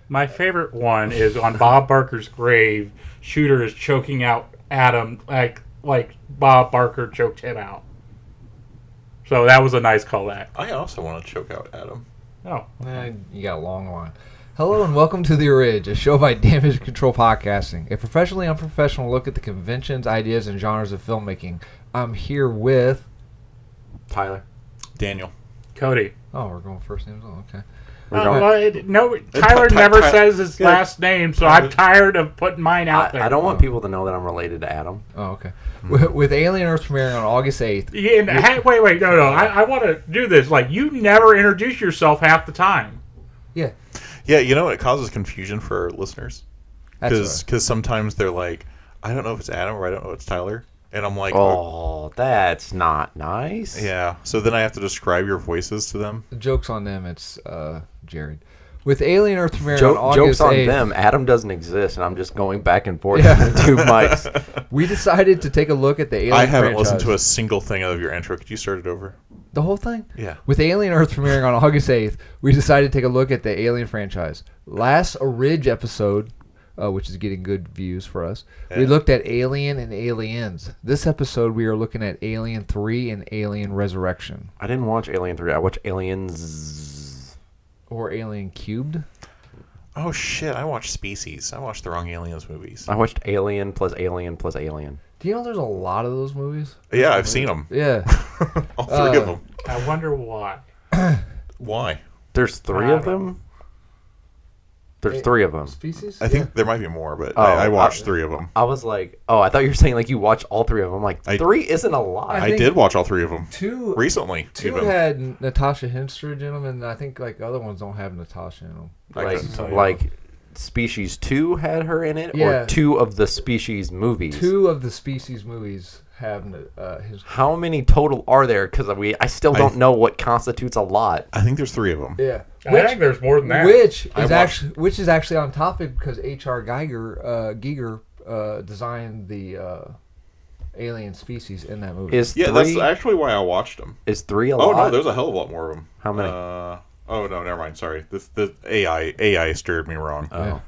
My favorite one is on Bob Barker's grave. Shooter is choking out Adam like Bob Barker choked him out. So that was a nice callback. I also want to choke out Adam. Oh, You got a long line. Hello and welcome to The Orig, a show by Damage Control Podcasting, a professionally unprofessional look at the conventions, ideas, and genres of filmmaking. I'm here with Tyler. Daniel. Cody. Oh, we're going first names. Oh, okay. Tyler never says his last name, so I'm tired of putting mine out there. I don't want people to know that I'm related to Adam. Oh, okay. With Alien Earth premiering on August 8th. Yeah, wait, no. I want to do this. Like, you never introduce yourself half the time. Yeah. Yeah, you know, it causes confusion for our listeners. Because sometimes they're like, I don't know if it's Adam or I don't know if it's Tyler. And I'm like, oh, that's not nice. Yeah. So then I have to describe your voices to them. The joke's on them. It's Jared. With Alien Earth premiering on August 8th. Joke's on them. Adam doesn't exist, and I'm just going back and forth between two mics. We decided to take a look at the Alien I haven't franchise. listened to a single thing of your intro. Could you start it over? The whole thing? Yeah. With Alien Earth premiering on August 8th, we decided to take a look at the Alien franchise. Last Orig episode, which is getting good views for us, we looked at Alien and Aliens. This episode, we are looking at Alien 3 and Alien Resurrection. I didn't watch Alien 3. I watched Aliens. Or Alien Cubed. Oh, shit. I watched Species. I watched the wrong Aliens movies. I watched Alien plus Alien plus Alien. Do you know there's a lot of those movies? Yeah, I've seen them. Yeah. All three of them. I wonder why. Why? There's three of them? There's three of them. Species? I think there might be more, but Oh, I watched three of them. I was like, I thought you were saying like you watched all three of them. I'm like, three isn't a lot. I did watch all three of them. Two recently. Two even. had Natasha Henstridge in them, and I think like other ones don't have Natasha in them. Like Species 2 had her in it, Yeah. or two of the Species movies? Two of the Species movies have his. How many total are there? Because I still don't know what constitutes a lot. I think there's three of them. Yeah. I think there's more than that. Which is actually on topic because H.R. Giger designed the alien species in that movie. That's actually why I watched them. Is 3 a lot? Oh no, there's a hell of a lot more of them. How many? Oh no, never mind. Sorry, the AI steered me wrong. Oh, yeah.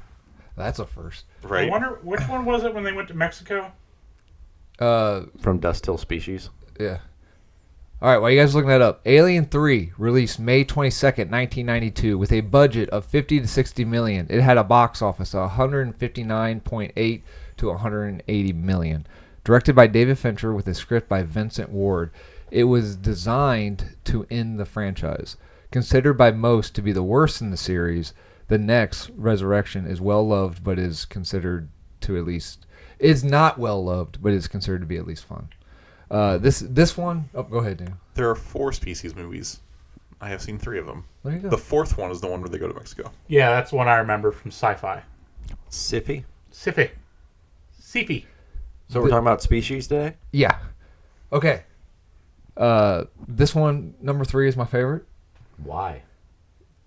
That's a first. Right. I wonder which one was it when they went to Mexico? From Dust Till Species. Yeah. All right, while you guys are looking that up, Alien 3 released May 22nd, 1992, with a budget of $50 to $60 million. It had a box office of $159.8 to $180 million. Directed by David Fincher with a script by Vincent Ward. It was designed to end the franchise. Considered by most to be the worst in the series, the next, Resurrection, is well loved, but is considered to at least is not well loved, but is considered to be at least fun. This one, go ahead, Dan. There are 4 Species movies. I have seen 3 of them. There you go. The 4th one is the one where they go to Mexico. Yeah, that's one I remember from sci-fi. Siffy? Siffy. So we're talking about Species today? Yeah. Okay. This one, number 3, is my favorite. Why?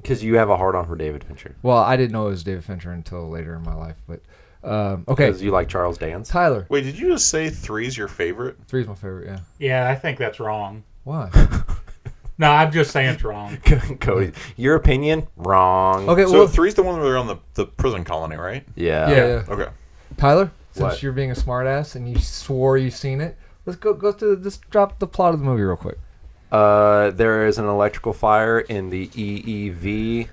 Because you have a hard-on for David Fincher. Well, I didn't know it was David Fincher until later in my life, but okay. Because you like Charles Dance? Tyler. Wait, did you just say 3 is your favorite? 3 is my favorite, yeah. Yeah, I think that's wrong. Why? No, I'm just saying it's wrong. Cody, your opinion? Wrong. Okay, So 3's the one where they're on the prison colony, right? Yeah. Okay. Tyler, since What? you're being a smartass and you swore you've seen it, let's go through just drop the plot of the movie real quick. There is an electrical fire in the EEV.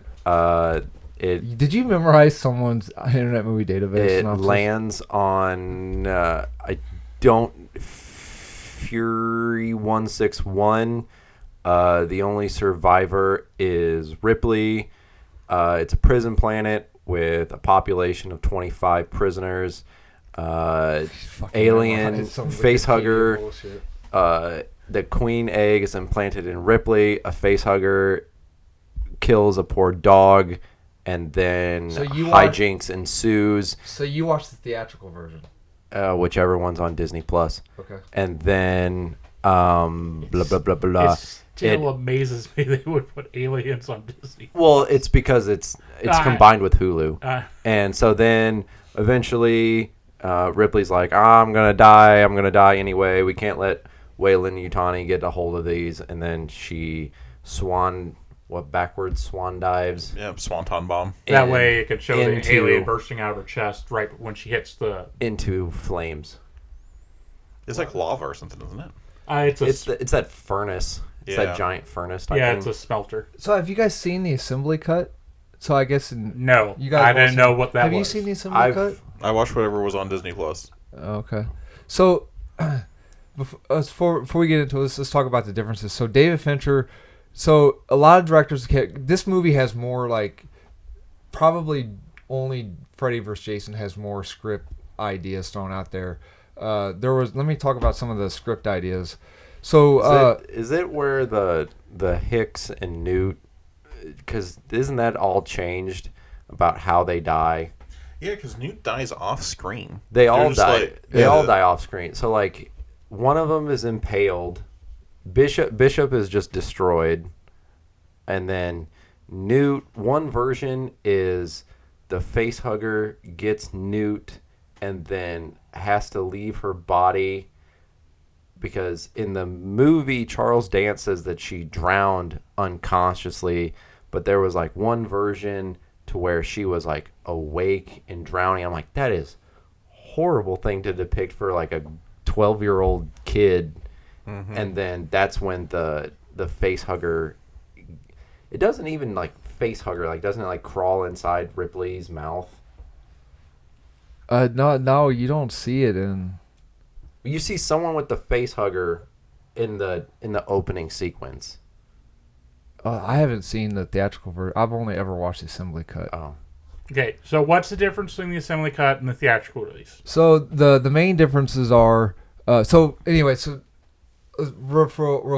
Did you memorize someone's Internet Movie Database? It synopsis? lands on Fury 161. The only survivor is Ripley. It's a prison planet with a population of 25 prisoners. Alien facehugger. The queen egg is implanted in Ripley. A facehugger kills a poor dog, and then hijinks ensues. So you watched the theatrical version? Whichever one's on Disney Plus. Okay. And then blah blah blah blah. It still amazes me they would put Aliens on Disney. Well, it's because it's combined with Hulu, and so then eventually Ripley's like, I'm gonna die anyway. We can't let Wayland Yutani get a hold of these, and then she swan backwards swan dives. Yeah, swanton bomb. That way it could show the into- alien bursting out of her chest right when she hits the. Into flames. It's like lava or something, isn't it? It's that furnace. It's that giant furnace type thing. It's a smelter. So have you guys seen the assembly cut? So I guess No, you guys I didn't know what that was. Have you seen the assembly cut? I watched whatever was on Disney Plus. Okay. So before we get into this, let's talk about the differences. So David Fincher. So a lot of directors. This movie has more like probably only Freddy vs. Jason has more script ideas thrown out there. Let me talk about some of the script ideas. So is it where the Hicks and Newt, because isn't that all changed about how they die? Yeah, because Newt dies off screen. They all die. They all die off screen. So like one of them is impaled. Bishop is just destroyed, and then Newt. One version is the face hugger gets Newt and then has to leave her body. Because in the movie, Charles Dance says that she drowned unconsciously, but there was like one version to where she was like awake and drowning. I'm like, that is a horrible thing to depict for like a 12-year-old kid. Mm-hmm. And then that's when the face hugger, it doesn't even like face hugger, like doesn't it like crawl inside Ripley's mouth? No, you don't see it in. You see someone with the face hugger in the opening sequence. I haven't seen the theatrical version. I've only ever watched the assembly cut. Oh. Okay, so what's the difference between the assembly cut and the theatrical release? So the main differences are real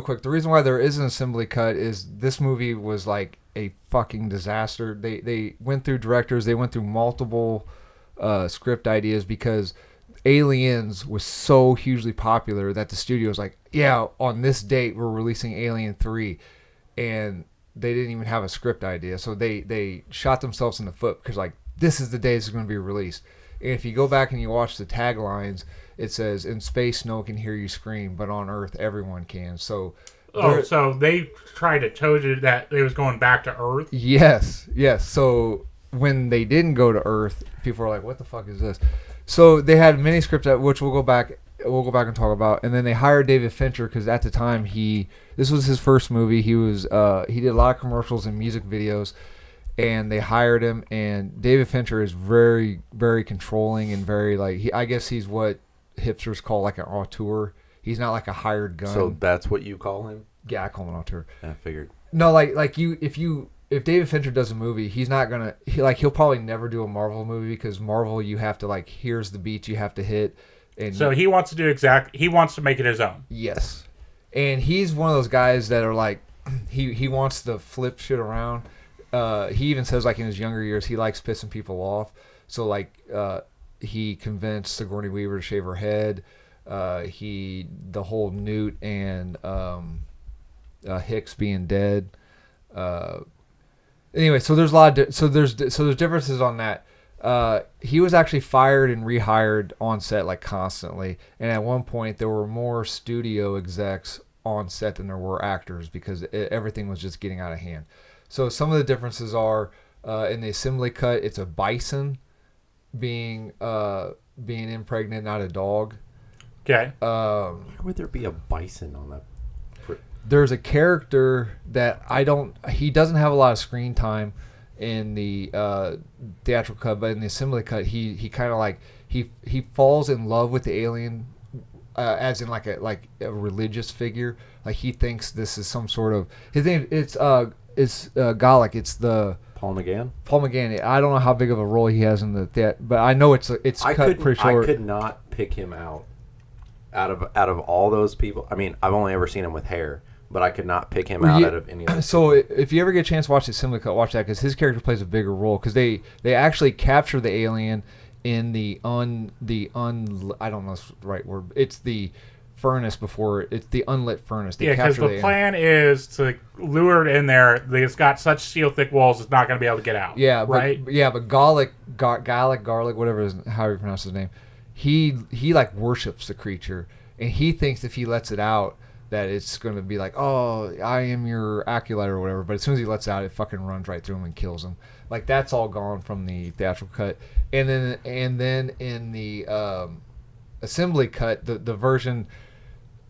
quick. The reason why there is an assembly cut is this movie was like a fucking disaster. They went through directors. They went through multiple script ideas because Aliens was so hugely popular that the studio was like, yeah, on this date we're releasing Alien 3, and they didn't even have a script idea, so they shot themselves in the foot because like this is the day this is going to be released. And if you go back and you watch the taglines, it says in space no one can hear you scream, but on Earth everyone can. So so they tried to told you that they was going back to Earth? Yes. So when they didn't go to Earth, people were like, what the fuck is this? So they had many scripts which we'll go back and talk about, and then they hired David Fincher because at the time this was his first movie. He did a lot of commercials and music videos, and they hired him. And David Fincher is very, very controlling and very like I guess he's what hipsters call like an auteur. He's not like a hired gun. So that's what you call him? Yeah, I call him an auteur. I figured. No, if David Fincher does a movie, he's not gonna he'll probably never do a Marvel movie because Marvel you have to like here's the beats you have to hit, and so he wants to he wants to make it his own. Yes, and he's one of those guys that are like he wants to flip shit around. He even says like in his younger years he likes pissing people off. So like he convinced Sigourney Weaver to shave her head. The whole Newt and Hicks being dead. Anyway, so there's a lot of there's differences on that. He was actually fired and rehired on set like constantly, and at one point there were more studio execs on set than there were actors because everything was just getting out of hand. So some of the differences are in the assembly cut, it's a bison being impregnated, not a dog. Okay. Why would there be a bison on that? There's a character that he doesn't have a lot of screen time in the theatrical cut, but in the assembly cut, he kind of like he falls in love with the alien, as in like a religious figure. Like he thinks this is some sort of his name. It's Gallic. It's the Paul McGann. Paul McGann. I don't know how big of a role he has in the theater, but I know it's cut pretty short. I could not pick him out of all those people. I mean, I've only ever seen him with hair. But I could not pick him out of any of them. So if you ever get a chance to watch the assembly cut, watch that because his character plays a bigger role because they actually capture the alien in the I don't know the right word. It's the furnace before it's the unlit furnace. They because the plan is to lure it in there. It's got such steel thick walls, it's not going to be able to get out. Yeah, right. But Garlic, whatever however you pronounce his name, he like worships the creature and he thinks if he lets it out that it's going to be like, oh, I am your acolyte or whatever. But as soon as he lets out, it fucking runs right through him and kills him. Like, that's all gone from the theatrical cut. And then in the assembly cut, the version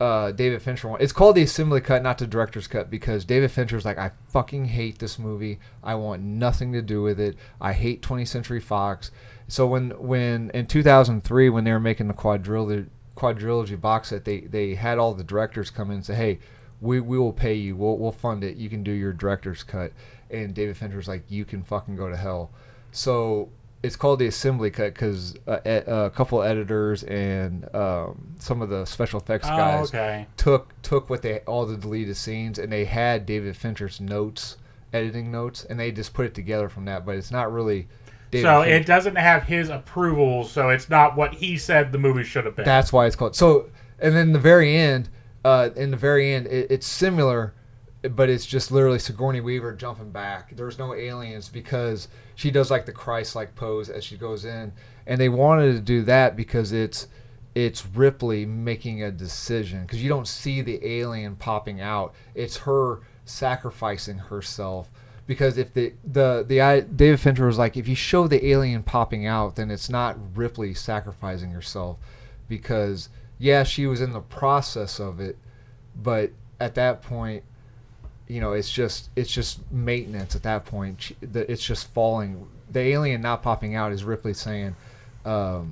David Fincher one, it's called the assembly cut, not the director's cut, because David Fincher's like, I fucking hate this movie. I want nothing to do with it. I hate 20th Century Fox. So when in 2003, when they were making the quadrilogy box set, they had all the directors come in and say, hey, we will pay you. We'll fund it. You can do your director's cut. And David Fincher's like, you can fucking go to hell. So it's called the assembly cut because a couple editors and some of the special effects guys took all the deleted scenes, and they had David Fincher's notes, editing notes, and they just put it together from that. But it's not really David Fincher. It doesn't have his approval, so it's not what he said the movie should have been. That's why it's called. So, and then the very end, it's similar, but it's just literally Sigourney Weaver jumping back. There's no aliens because she does like the Christ-like pose as she goes in, and they wanted to do that because it's Ripley making a decision, because you don't see the alien popping out. It's her sacrificing herself, because if David Fincher was like, if you show the alien popping out, then it's not Ripley sacrificing herself, because yeah, she was in the process of it, but at that point, it's just maintenance at that point. It's just falling. The alien not popping out is Ripley saying, I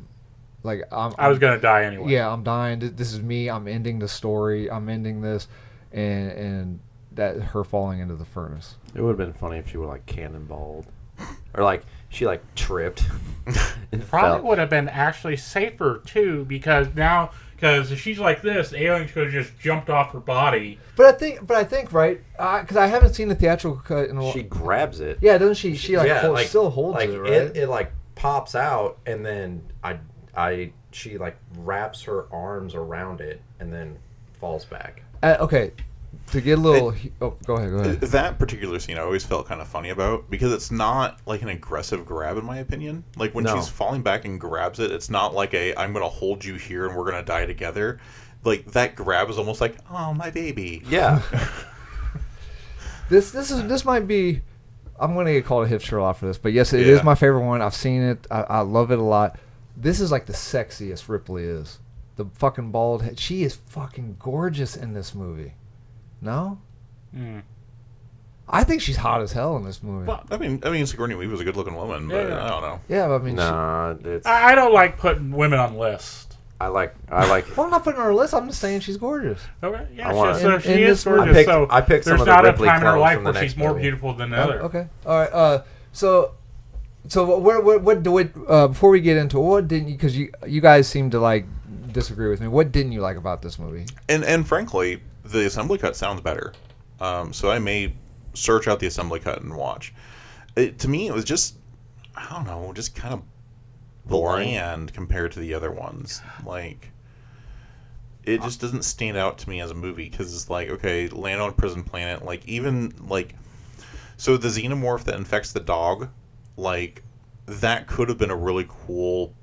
was going to die anyway. Yeah, I'm dying. This is me. I'm ending the story. I'm ending this. And that her falling into the furnace. It would have been funny if she were like cannonballed. Or like she like tripped. And probably would have been actually safer too, because if she's like this, the alien could have just jumped off her body. But I think right, because I haven't seen the theatrical cut in a while. She grabs it. Yeah, doesn't she? She still holds like, it, right? It like pops out, and then she like wraps her arms around it, and then falls back. Okay. To get a little... go ahead. That particular scene I always felt kind of funny about, because it's not like an aggressive grab, in my opinion. Like, when she's falling back and grabs it, it's not like I'm going to hold you here and we're going to die together. Like, that grab is almost like, oh, my baby. Yeah. This might be... I'm going to get called a hipster a lot for this, but yes, it is my favorite one. I've seen it. I love it a lot. This is like the sexiest Ripley is. The fucking bald head. She is fucking gorgeous in this movie. No? I think she's hot as hell in this movie. Well, I mean, Sigourney Weaver was a good-looking woman, but I don't know. Yeah, but I mean, I don't like putting women on lists. I like. Well, I'm not putting her on a list. I'm just saying she's gorgeous. Okay, yeah, she is gorgeous. I picked some there's of the not Ripley a time in her life from the where she's next more movie. beautiful than the other. Okay, all right. So what do it? Before we get into what didn't you? Because you guys seem to like disagree with me. What didn't you like about this movie? And frankly, the assembly cut sounds better. So I may search out the assembly cut and watch. To me, it was just, I don't know, just kind of bland compared to the other ones. Like, it just doesn't stand out to me as a movie, because it's like, okay, land on a prison planet. Like, even, like, so the xenomorph that infects the dog, like, that could have been a really cool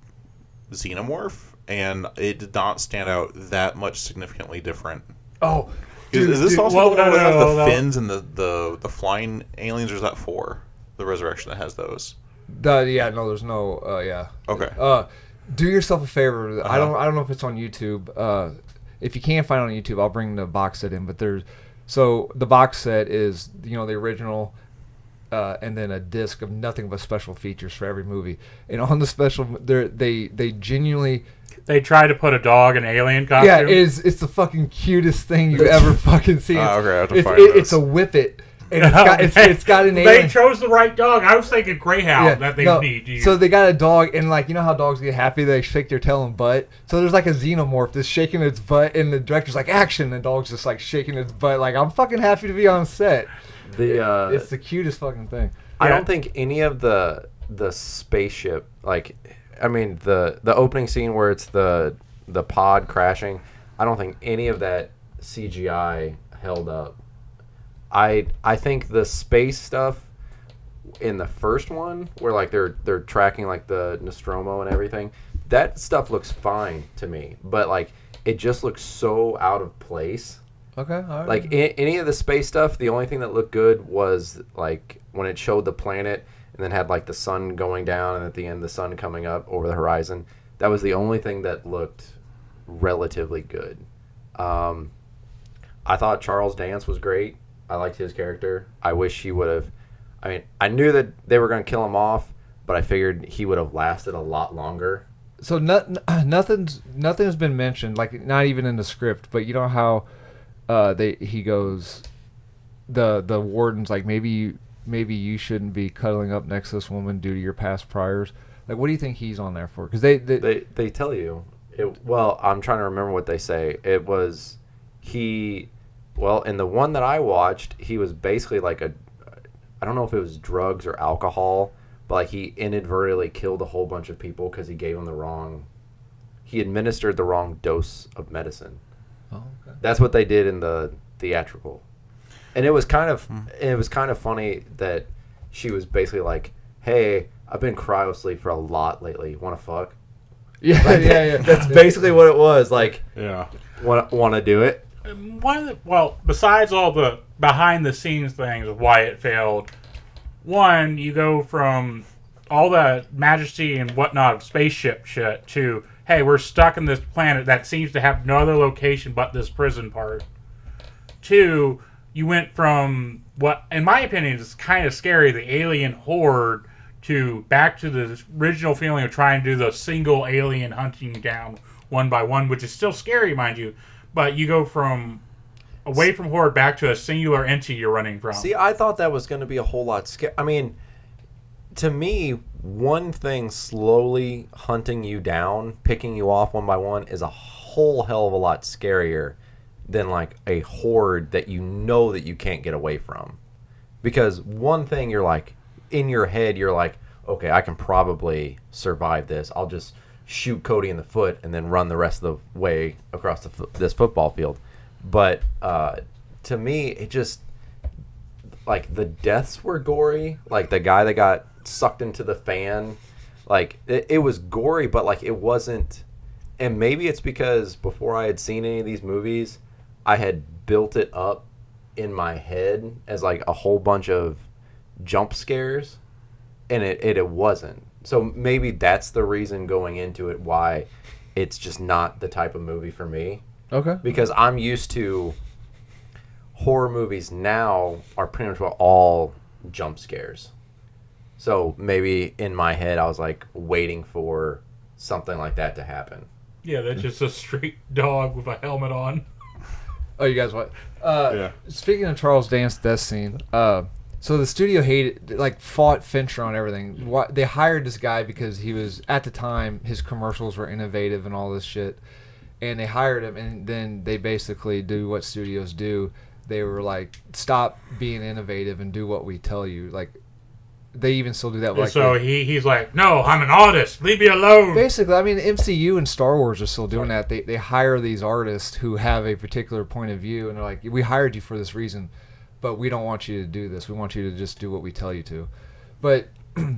xenomorph, and it did not stand out that much significantly different. Oh, is this also the one that has the fins and the flying aliens, or is that 4? The Resurrection that has those? There's no, Okay. Do yourself a favor. I don't know if it's on YouTube. If you can't find it on YouTube, I'll bring the box set in. But the box set is, the original, and then a disc of nothing but special features for every movie. And on the special, they genuinely... They try to put a dog in alien costume. Yeah, it's the fucking cutest thing you've ever fucking seen. Okay, I have to find this. It's a whippet. And it's got an alien. They chose the right dog. I was thinking Greyhound that they need to use. So they got a dog, and like, how dogs get happy? They shake their tail and butt. So there's like a xenomorph that's shaking its butt, and the director's like, action, and the dog's just like shaking its butt. Like, I'm fucking happy to be on set. It's the cutest fucking thing. I don't think any of the spaceship, like, I mean, the opening scene where it's the pod crashing, I don't think any of that CGI held up. I think the space stuff in the first one, where like they're tracking like the Nostromo and everything, that stuff looks fine to me. But like, it just looks so out of place. Okay, all right. Like any of the space stuff, the only thing that looked good was like when it showed the planet and then had like the sun going down and at the end the sun coming up over the horizon. That was the only thing that looked relatively good. I thought Charles Dance was great. I liked his character. I wish he would have. I mean, I knew that they were going to kill him off, but I figured he would have lasted a lot longer. So nothing's been mentioned, like not even in the script. But you know how he goes, the warden's like, maybe you shouldn't be cuddling up next to this woman due to your past priors. Like, what do you think he's on there for? Because they tell you. Well, I'm trying to remember what they say. It was well, in the one that I watched, he was basically like I don't know if it was drugs or alcohol, but like he inadvertently killed a whole bunch of people because he administered the wrong dose of medicine. Oh, okay. That's what they did in the theatrical. And it was kind of funny that she was basically like, "Hey, I've been cryo asleep for a lot lately. Want to fuck?" Yeah, like, yeah. That's basically what it was. Like, yeah. Want to do it? Besides all the behind the scenes things of why it failed, one, you go from all the majesty and whatnot of spaceship shit to, hey, we're stuck in this planet that seems to have no other location but this prison part. Two, you went from what, in my opinion, is kind of scary, the alien horde, back to the original feeling of trying to do the single alien hunting down one by one, which is still scary, mind you. But you go from away from horde back to a singular entity you're running from. See, I thought that was going to be a whole lot scary. I mean, to me, one thing slowly hunting you down, picking you off one by one, is a whole hell of a lot scarier than like a horde that you know that you can't get away from. Because one thing you're like, in your head, you're like, okay, I can probably survive this. I'll just shoot Cody in the foot and then run the rest of the way across this football field. But to me, it just, like, the deaths were gory. Like, the guy that got sucked into the fan, like, it was gory, but, like, it wasn't. And maybe it's because before I had seen any of these movies, I had built it up in my head as, like, a whole bunch of jump scares, and it wasn't. So maybe that's the reason going into it why it's just not the type of movie for me. Okay. Because I'm used to horror movies now are pretty much all jump scares. So maybe in my head I was like waiting for something like that to happen. Yeah, that's just a straight dog with a helmet on. Oh, you guys what? Yeah. Speaking of Charles Dance death scene, so the studio fought Fincher on everything. They hired this guy because he was, at the time, his commercials were innovative and all this shit. And they hired him, and then they basically do what studios do. They were like, stop being innovative and do what we tell you. Like, they even still do that. Like, so he's like, no, I'm an artist. Leave me alone. Basically, I mean, MCU and Star Wars are still doing that. They hire these artists who have a particular point of view, and they're like, we hired you for this reason, but we don't want you to do this. We want you to just do what we tell you to. But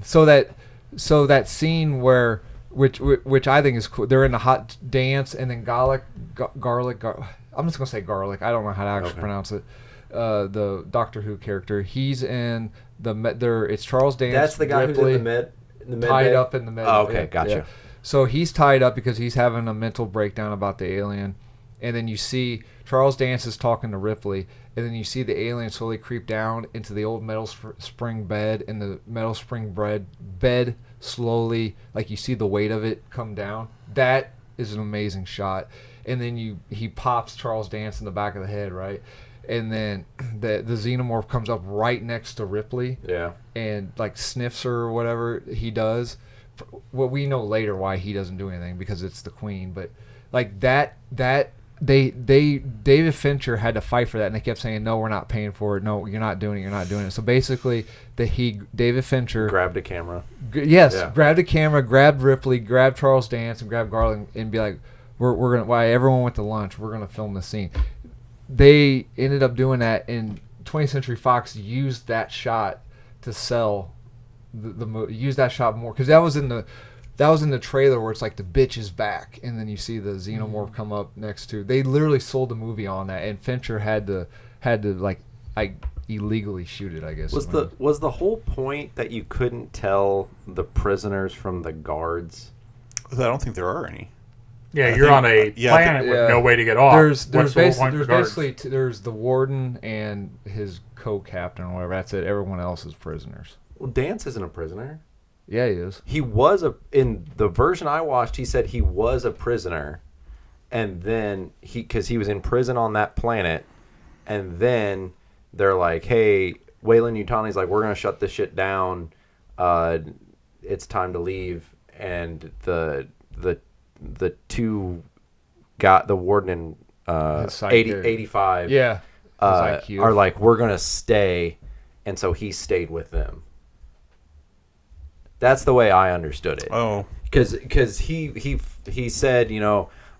so that scene where which I think is cool. They're in the hot dance, and then garlic. I'm just gonna say garlic. I don't know how to actually pronounce it. The Doctor Who character. He's in it's Charles Dance. That's the guy Ripley, who's in the med tied bay? up in the med. Oh, okay, gotcha. Yeah. So he's tied up because he's having a mental breakdown about the alien, and then you see Charles Dance is talking to Ripley, and then you see the alien slowly creep down into the old metal spring bed, and the metal spring bed slowly, like you see the weight of it come down. That is an amazing shot. And then he pops Charles Dance in the back of the head, right? And then the xenomorph comes up right next to Ripley. Yeah. And like sniffs her or whatever he does. Well, we know later why he doesn't do anything because it's the Queen. But like that David Fincher had to fight for that, and they kept saying, no, we're not paying for it. No, you're not doing it. So basically, David Fincher grabbed a camera. Grabbed a camera, grabbed Ripley, grabbed Charles Dance, and grabbed Garland, and be like, we're gonna. Why everyone went to lunch? We're gonna film this scene. They ended up doing that, and 20th Century Fox used that shot to sell the movie. Used that shot more because that was in the That was in the trailer where it's like the bitch is back, and then you see the xenomorph come up next to. They literally sold the movie on that, and Fincher had to like illegally shoot it. I guess was the whole point that you couldn't tell the prisoners from the guards? I don't think there are any. Yeah, you're on a planet with no way to get off. There's basically there's the warden and his co-captain or whatever. That's it. Everyone else is prisoners. Well, Dance isn't a prisoner. Yeah, he is. He was in the version I watched. He said he was a prisoner, and then because he was in prison on that planet, and then they're like, "Hey, Weyland-Yutani's like, we're gonna shut this shit down. It's time to leave." And the two got the warden and 85. Yeah, are like, we're gonna stay, and so he stayed with them. That's the way I understood it. Oh, because he said,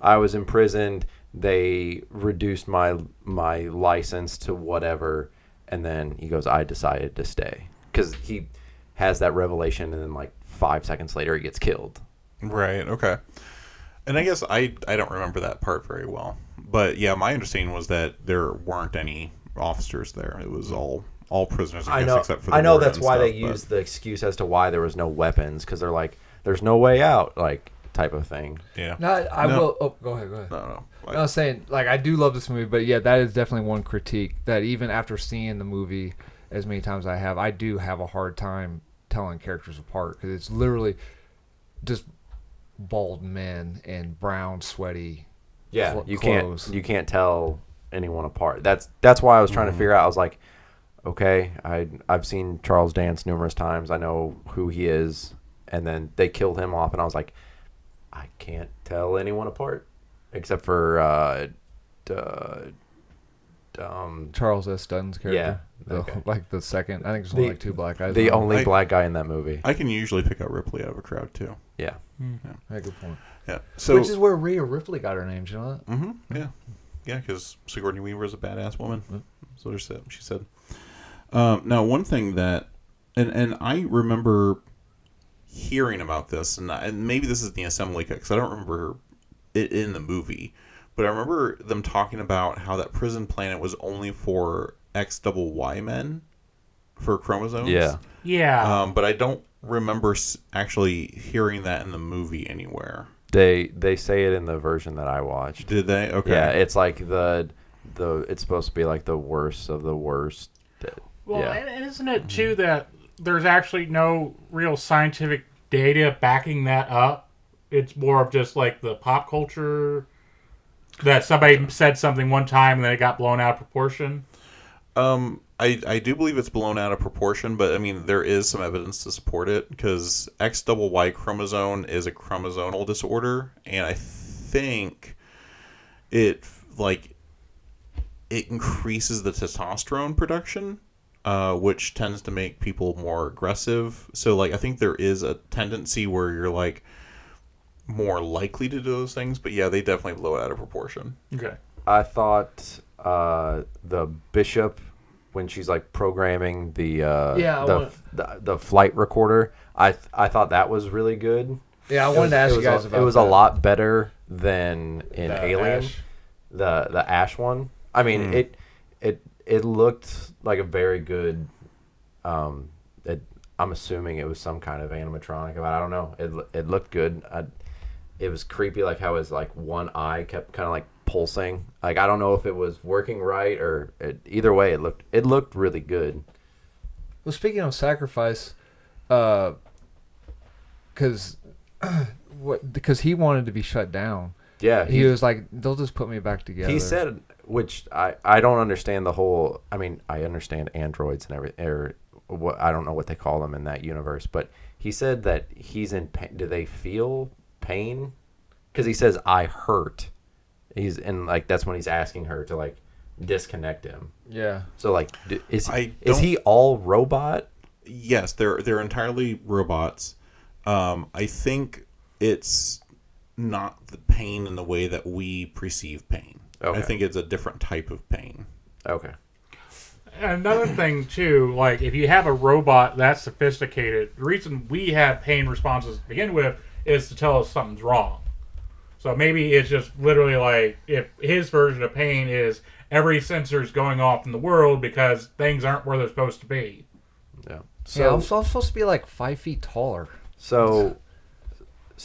I was imprisoned. They reduced my license to whatever, and then he goes, I decided to stay, because he has that revelation, and then like 5 seconds later he gets killed. Right. Okay. And I guess I don't remember that part very well, but yeah, my understanding was that there weren't any officers there. It was all prisoners, I guess, except for the I know warden that's why stuff, they used the excuse as to why there was no weapons, because they're like, there's no way out, like, type of thing. Yeah. Will. Oh, go ahead. No. I was saying, like, I do love this movie, but yeah, that is definitely one critique that even after seeing the movie as many times as I have, I do have a hard time telling characters apart, because it's literally just bald men and brown, sweaty. Yeah, you clothes. You can't tell anyone apart. That's why I was trying to figure out. I was like, okay, I've seen Charles Dance numerous times. I know who he is, and then they killed him off, and I was like, I can't tell anyone apart except for Charles S. Dunn's character. Yeah, okay. Like the second. I think there's only like two black guys. The only black guy in that movie. I can usually pick out Ripley out of a crowd too. Yeah. Yeah, good point. Yeah. So, which is where Rhea Ripley got her name. Do you know that? Mm-hmm. Yeah. Yeah, because Sigourney Weaver is a badass woman. That's what she said. Now, one thing that, and I remember hearing about this, and maybe this is the assembly cut, because I don't remember it in the movie, but I remember them talking about how that prison planet was only for XYY men, for chromosomes. Yeah. Yeah. But I don't remember actually hearing that in the movie anywhere. They say it in the version that I watched. Did they? Okay. Yeah, it's like it's supposed to be like the worst of the worst. Well, and isn't it too that there's actually no real scientific data backing that up? It's more of just like the pop culture that somebody said something one time and then it got blown out of proportion. I do believe it's blown out of proportion, but I mean there is some evidence to support it, because XYY chromosome is a chromosomal disorder, and I think it increases the testosterone production, which tends to make people more aggressive. So I think there is a tendency where you're like more likely to do those things, but yeah, they definitely blow it out of proportion. Okay. I thought the bishop, when she's like programming the flight recorder, I thought that was really good. Yeah, I wanted to ask you guys about it. It was that. a lot better than in The Alien, Ash. the Ash one. I mean, it looked like a very good. I'm assuming it was some kind of animatronic, but I don't know. It looked good. It was creepy, like how his like one eye kept kind of like pulsing. Like I don't know if it was working right or either way, it looked really good. Well, speaking of sacrifice, because he wanted to be shut down. Yeah, he was like, they'll just put me back together. He said, which I don't understand the whole. I mean, I understand androids and everything, or what, I don't know what they call them in that universe, but he said that he's in pain. Do they feel pain? Because he says, I hurt. That's when he's asking her to like disconnect him. Yeah. So like, is he all robot? Yes, they're entirely robots. I think it's not the pain in the way that we perceive pain. Okay. I think it's a different type of pain. Okay. Another thing too, like if you have a robot that's sophisticated, the reason we have pain responses to begin with is to tell us something's wrong. So maybe it's just literally like if his version of pain is every sensor's going off in the world because things aren't where they're supposed to be. Yeah. So I'm supposed to be like 5 feet taller. So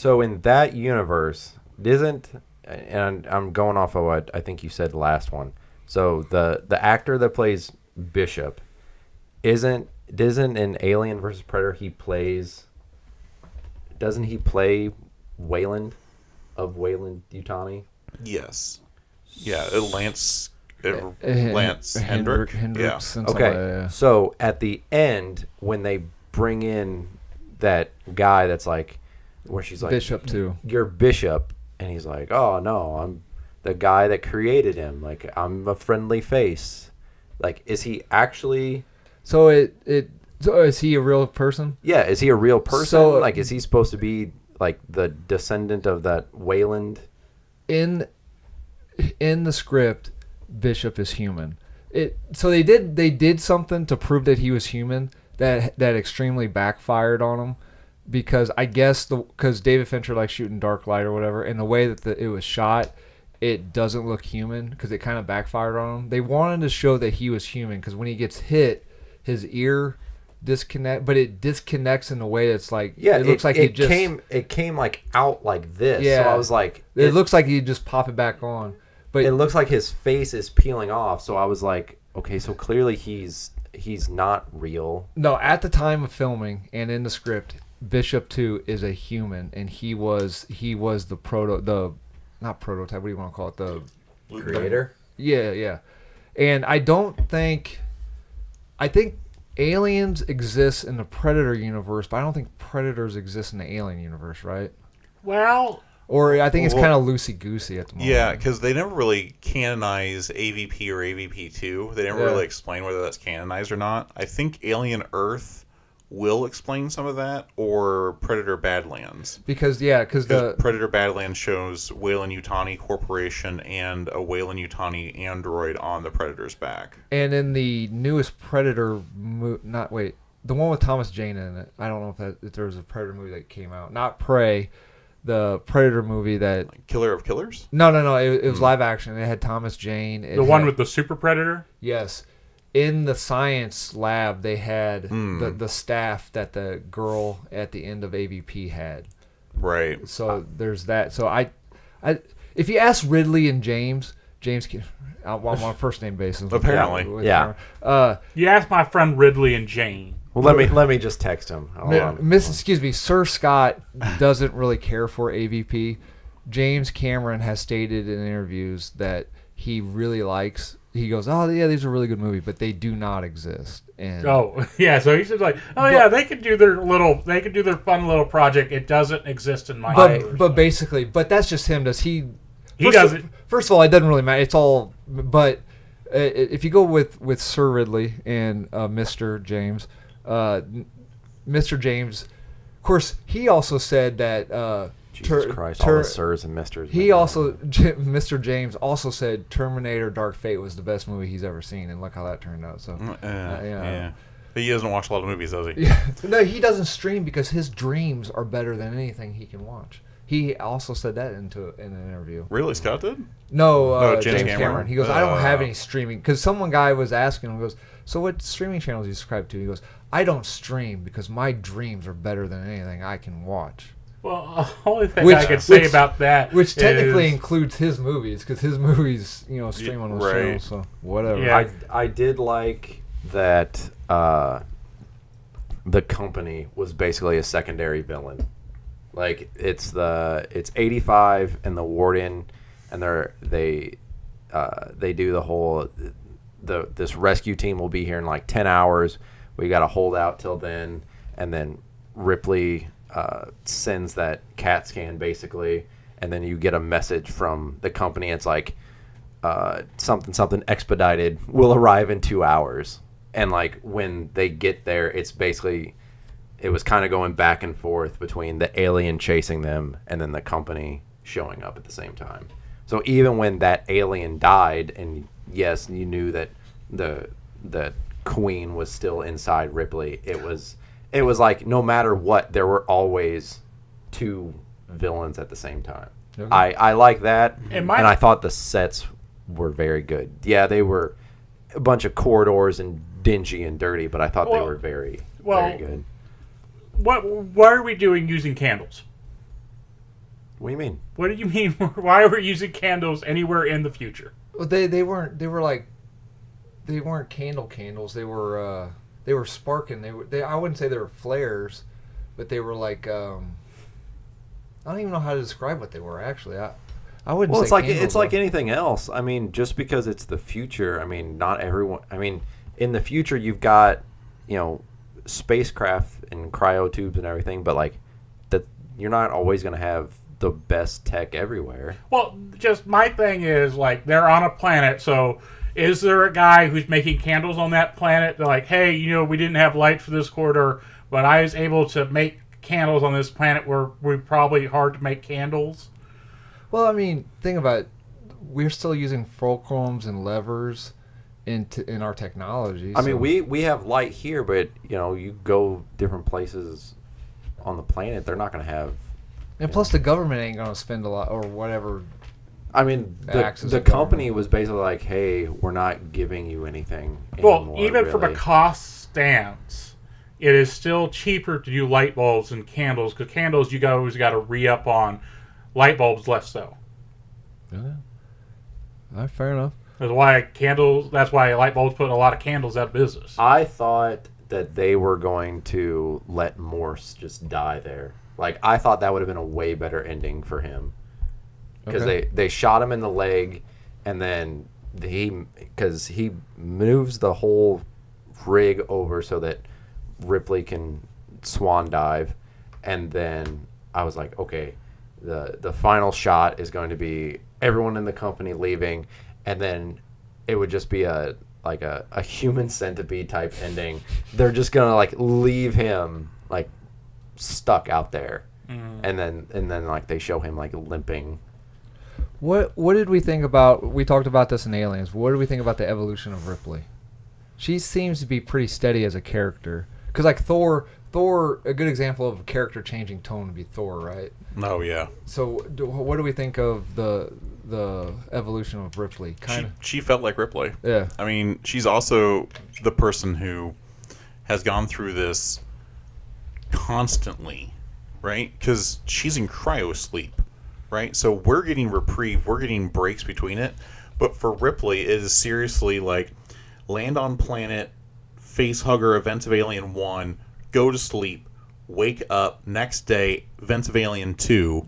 in that universe, and I'm going off of what I think you said the last one. So the actor that plays Bishop isn't in Alien versus Predator. Doesn't he play Wayland of Weyland-Yutani? Yes. Yeah, Lance Hendrick. Yeah. Okay. So at the end, when they bring in that guy that's like, where she's like, Bishop too. You're Bishop, and he's like, oh no, I'm the guy that created him. Like, I'm a friendly face. Like, is he actually? So so is he a real person? Yeah, is he a real person? So, like, is he supposed to be like the descendant of that Wayland? In the script, Bishop is human. So they did something to prove that he was human that extremely backfired on him, because I guess because David Fincher likes shooting dark light or whatever, and the way that it was shot, it doesn't look human because it kind of backfired on him. They wanted to show that he was human because when he gets hit, his ear but it disconnects in a way that's like, yeah, it looks like it came like out like this. Yeah, so I was like, it looks like you just pop it back on, but it looks like his face is peeling off. So I was like, okay, so clearly he's not real. No, at the time of filming and in the script, Bishop 2 is a human, and he was the not prototype. What do you want to call it? The creator. Yeah. And I think aliens exist in the Predator universe, but I don't think predators exist in the Alien universe, right? Well, or I think it's kind of loosey-goosey at the moment. Yeah, because they never really canonize AVP or AVP2. They never really explain whether that's canonized or not. I think Alien Earth will explain some of that, or Predator Badlands. Because the Predator Badlands shows Weyland-Yutani Corporation and a Weyland-Yutani android on the Predator's back. And in the newest Predator the one with Thomas Jane in it. I don't know if there was a Predator movie that came out. Not Prey, the Predator movie that Killer of Killers? No. It was live action. It had Thomas Jane. The one with the Super Predator? Yes. In the science lab, they had the staff that the girl at the end of AVP had. Right. So there's that. So I if you ask Ridley and James I'm on a first name basis. Apparently. Yeah. You asked my friend Ridley and Jane. Well, let me just text him. Excuse me, Sir Scott doesn't really care for AVP. James Cameron has stated in interviews that he really likes. He goes, oh yeah, these are really good movies, but they do not exist. And so he's just like, they could do their fun little project. It doesn't exist in my universe. But basically, that's just him. Does he? He doesn't. First of all, it doesn't really matter. It's all. But if you go with Sir Ridley and Mr. James, Mr. James, of course, he also said that. Jesus Christ, all the sirs and misters. Mr. James also said Terminator Dark Fate was the best movie he's ever seen, and look how that turned out. So, yeah. But he doesn't watch a lot of movies, does he? Yeah. No, he doesn't stream because his dreams are better than anything he can watch. He also said that in an interview. Really, Scott did? No, James Cameron. He goes, I don't have any streaming. Because some guy was asking him, goes, so what streaming channels do you subscribe to? He goes, I don't stream because my dreams are better than anything I can watch. Well, the only thing I can say about that, which technically includes his movies, because his movies, stream on those channels. So whatever. Yeah. I did like that. The company was basically a secondary villain. Like it's 85 and the warden, and they do the whole this rescue team will be here in like 10 hours. We got to hold out till then, and then Ripley sends that CAT scan basically, and then you get a message from the company. It's like something expedited will arrive in 2 hours, and like when they get there, it's basically it was kind of going back and forth between the alien chasing them and then the company showing up at the same time. So even when that alien died, and yes, you knew that the queen was still inside Ripley, it was like no matter what, there were always two villains at the same time. Okay. I like that, And and I thought the sets were very good. Yeah, they were a bunch of corridors and dingy and dirty, but I thought they were very good. What are we doing using candles? What do you mean? What do you mean? Why are we using candles anywhere in the future? Well, they weren't. They weren't candles. They were sparking. I wouldn't say they were flares, but they were like I don't even know how to describe what they were actually. I wouldn't. Well, say it's like anything else. I mean, just because it's the future, I mean, not everyone. I mean, in the future, you've got spacecraft and cryo tubes and everything, but like that, you're not always going to have the best tech everywhere. Well, just my thing is like they're on a planet, so is there a guy who's making candles on that planet? They're like, hey, we didn't have light for this corridor, but I was able to make candles on this planet where we're probably hard to make candles. Well, I mean, think about it. We're still using fulcrums and levers in our technology. I mean, we have light here, but you go different places on the planet, they're not going to have. And plus, the government ain't going to spend a lot or whatever. I mean, the company was basically like, "Hey, we're not giving you anything anymore." Well, even from a cost stance, it is still cheaper to do light bulbs than candles, because candles you always got to re-up on. Light bulbs less so. Yeah. All right, fair enough. That's why light bulbs put a lot of candles out of business. I thought that they were going to let Morse just die there. Like, I thought that would have been a way better ending for him. Because they shot him in the leg, and then because he moves the whole rig over so that Ripley can swan dive, and then I was like, okay, the final shot is going to be everyone in the company leaving, and then it would just be a human centipede type ending. They're just gonna like leave him like stuck out there, and then like they show him like limping. What did we think about? We talked about this in Aliens. What did we think about the evolution of Ripley? She seems to be pretty steady as a character. Because like Thor, a good example of a character changing tone would be Thor, right? Oh yeah. So what do we think of the evolution of Ripley? She felt like Ripley. Yeah. I mean, she's also the person who has gone through this constantly, right? Because she's in cryo sleep. Right, so we're getting reprieve, we're getting breaks between it, but for Ripley, it is seriously like land on planet, face hugger, events of Alien 1, go to sleep, wake up, next day, events of Alien 2,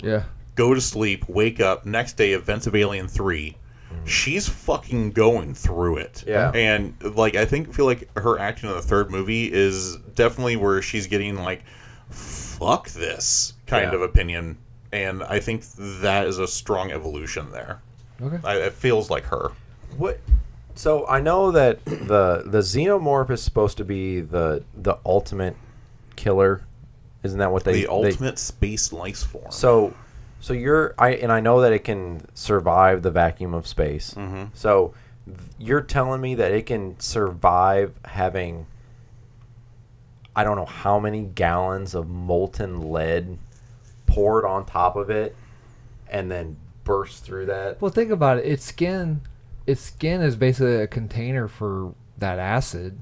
go to sleep, wake up, next day, events of Alien 3. She's fucking going through it. Yeah. And like I feel like her acting in the third movie is definitely where she's getting like fuck this kind of opinion. And I think that is a strong evolution there. Okay. It feels like her. What? So I know that the xenomorph is supposed to be the ultimate killer. Isn't that what the ultimate space life form? So I know that it can survive the vacuum of space. Mm-hmm. So you're telling me that it can survive having I don't know how many gallons of molten lead poured on top of it and then burst through that. Well, think about it. Its skin is basically a container for that acid.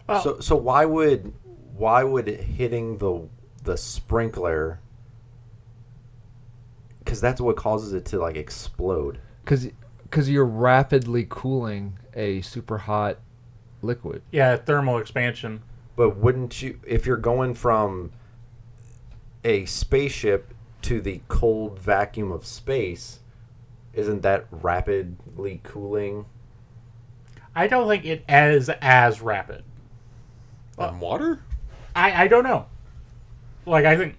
Well, so why would it hitting the sprinkler? Because that's what causes it to like explode. Because you're rapidly cooling a super hot liquid. Yeah, thermal expansion. But wouldn't you, if you're going from a spaceship to the cold vacuum of space, isn't that rapidly cooling? I don't think it is as rapid. On water? I don't know. Like, I think...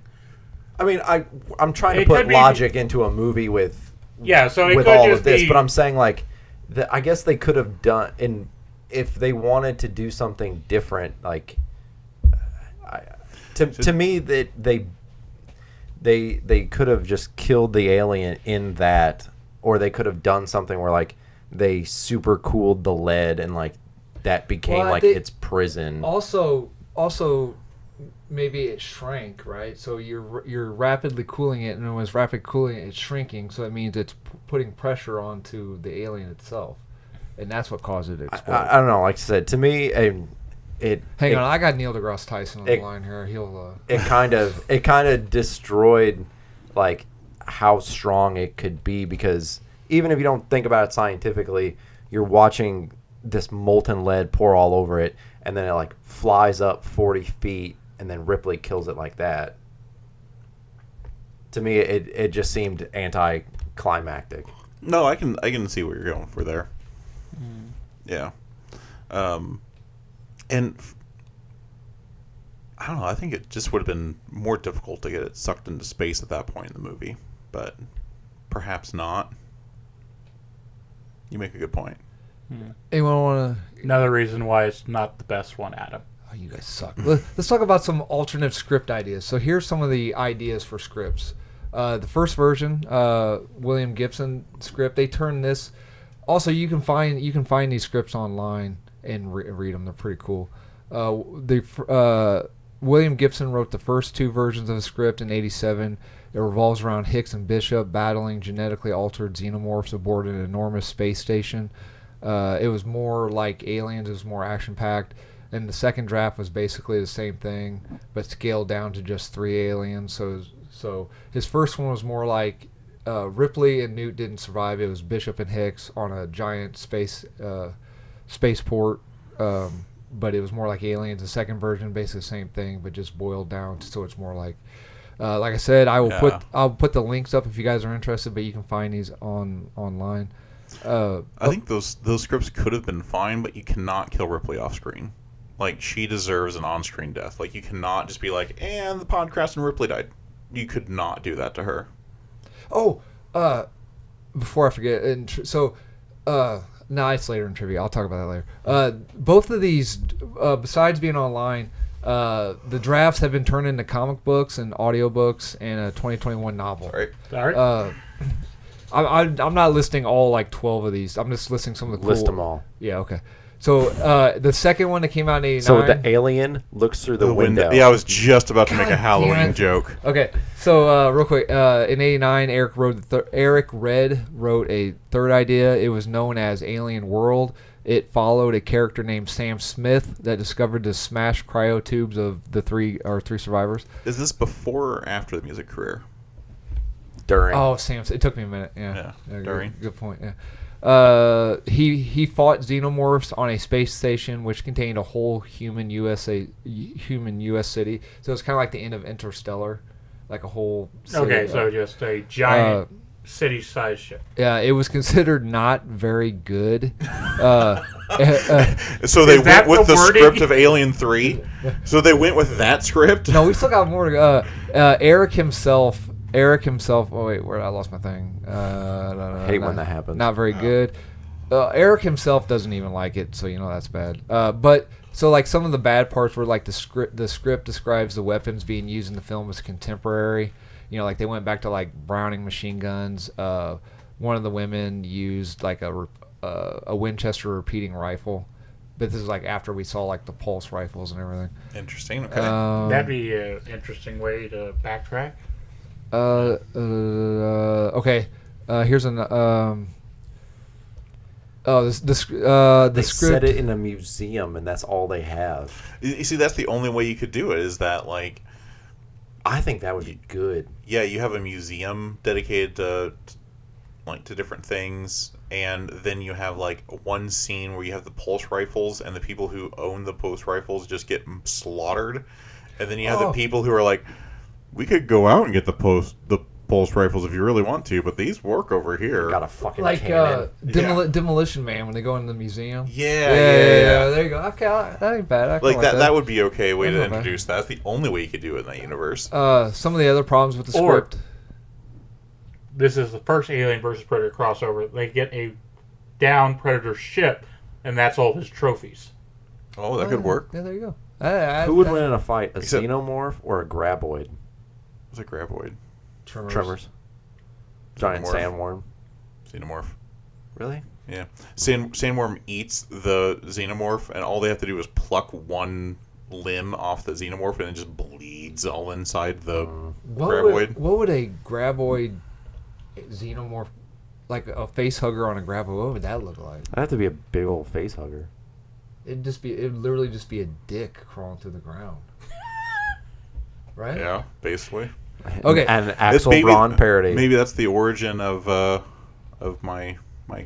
I mean, I'm trying to put logic into a movie with so it with could all just of this, be, but I'm saying, like, I guess they could have done... if they wanted to do something different, like... To me, that they could have just killed the alien in that, or they could have done something where like they super cooled the lead and like that became its prison. Also, maybe it shrank, right? So you're rapidly cooling it, and when it's rapid cooling, it's shrinking. So that means it's putting pressure onto the alien itself, and that's what caused it to explode. I don't know. Like I said, to me, Hang on, I got Neil deGrasse Tyson on the line here. It kind of destroyed like how strong it could be, because even if you don't think about it scientifically, you're watching this molten lead pour all over it, and then it like flies up 40 feet, and then Ripley kills it like that. To me, it just seemed anticlimactic. No, I can see what you're going for there. Yeah. And I don't know. I think it just would have been more difficult to get it sucked into space at that point in the movie, but perhaps not. You make a good point. Anyone want to? Another reason why it's not the best one, Adam. Oh, you guys suck. Let's talk about some alternate script ideas. So here's some of the ideas for scripts. The first version, William Gibson script, they turned this. Also, you can find these scripts online and read them. They're pretty cool. William Gibson wrote the first two versions of the script in '87. It revolves around Hicks and Bishop battling genetically altered xenomorphs aboard an enormous space station. It was more like Aliens. It was more action-packed. And the second draft was basically the same thing, but scaled down to just 3 aliens. So his first one was more like Ripley and Newt didn't survive. It was Bishop and Hicks on a giant spaceport, but it was more like Aliens. The second version, basically the same thing, but just boiled down, so it's more like I said, I'll put the links up if you guys are interested, but you can find these online. I think those scripts could have been fine, but you cannot kill Ripley off screen. Like, she deserves an on-screen death. Like, you cannot just be like, and the podcast and Ripley died. You could not do that to her. Oh, before I forget, no, it's later in trivia. I'll talk about that later. Both of these, besides being online, the drafts have been turned into comic books and audiobooks and a 2021 novel. Sorry. I'm not listing all like 12 of these. I'm just listing some of the cool. List them all. Yeah, okay. So the second one that came out in '89. So the alien looks through the window. Yeah, I was just about to make a Halloween joke. Okay, so real quick, in '89, Eric Red wrote a third idea. It was known as Alien World. It followed a character named Sam Smith that discovered the smashed cryotubes of the three survivors. Is this before or after the music career? During. Oh, Sam! It took me a minute. Yeah, during. Good point. Yeah. He fought xenomorphs on a space station which contained a whole human U.S. city. So it's kind of like the end of Interstellar, like a whole city. Okay, so just a giant city-sized ship. Yeah, it was considered not very good. So they went with the script of Alien 3? So they went with that script? No, we still got more to go. Eric himself. Oh wait, where I lost my thing. Hate when that happens. Not very good. Eric himself doesn't even like it, so you know that's bad. But so like some of the bad parts were like the script describes the weapons being used in the film as contemporary. You know, like they went back to like Browning machine guns. One of the women used like a Winchester repeating rifle. But this is like after we saw like the pulse rifles and everything. Interesting. Okay. That'd be an interesting way to backtrack. Okay. Here's an the they script. set it in a museum, and that's all they have. You see, that's the only way you could do it. Is that like? I think that would be good. Yeah, you have a museum dedicated to different things, and then you have like one scene where you have the pulse rifles, and the people who own the pulse rifles just get slaughtered, and then you have the people who are like, we could go out and get the pulse rifles if you really want to, but these work over here. Got a fucking like cannon. Demolition Man when they go in the museum. Yeah. There you go. Okay, that ain't bad. Like that would be okay way to introduce that. That's the only way you could do it in that universe. Some of the other problems with the script. This is the first Alien versus Predator crossover. They get a down Predator ship, and that's all his trophies. Oh, that could work. Yeah, there you go. Who would win in a fight, a xenomorph or a graboid? What's a graboid? Tremors. Giant sandworm. Xenomorph. Really? Yeah. Sandworm eats the xenomorph, and all they have to do is pluck one limb off the xenomorph and it just bleeds all inside the what graboid. What would a graboid xenomorph, like a face hugger on a graboid, what would that look like? That'd have to be a big old face hugger. It'd literally just be a dick crawling through the ground. Right? Yeah, basically. Okay. And an Axel Braun parody. Maybe that's the origin of my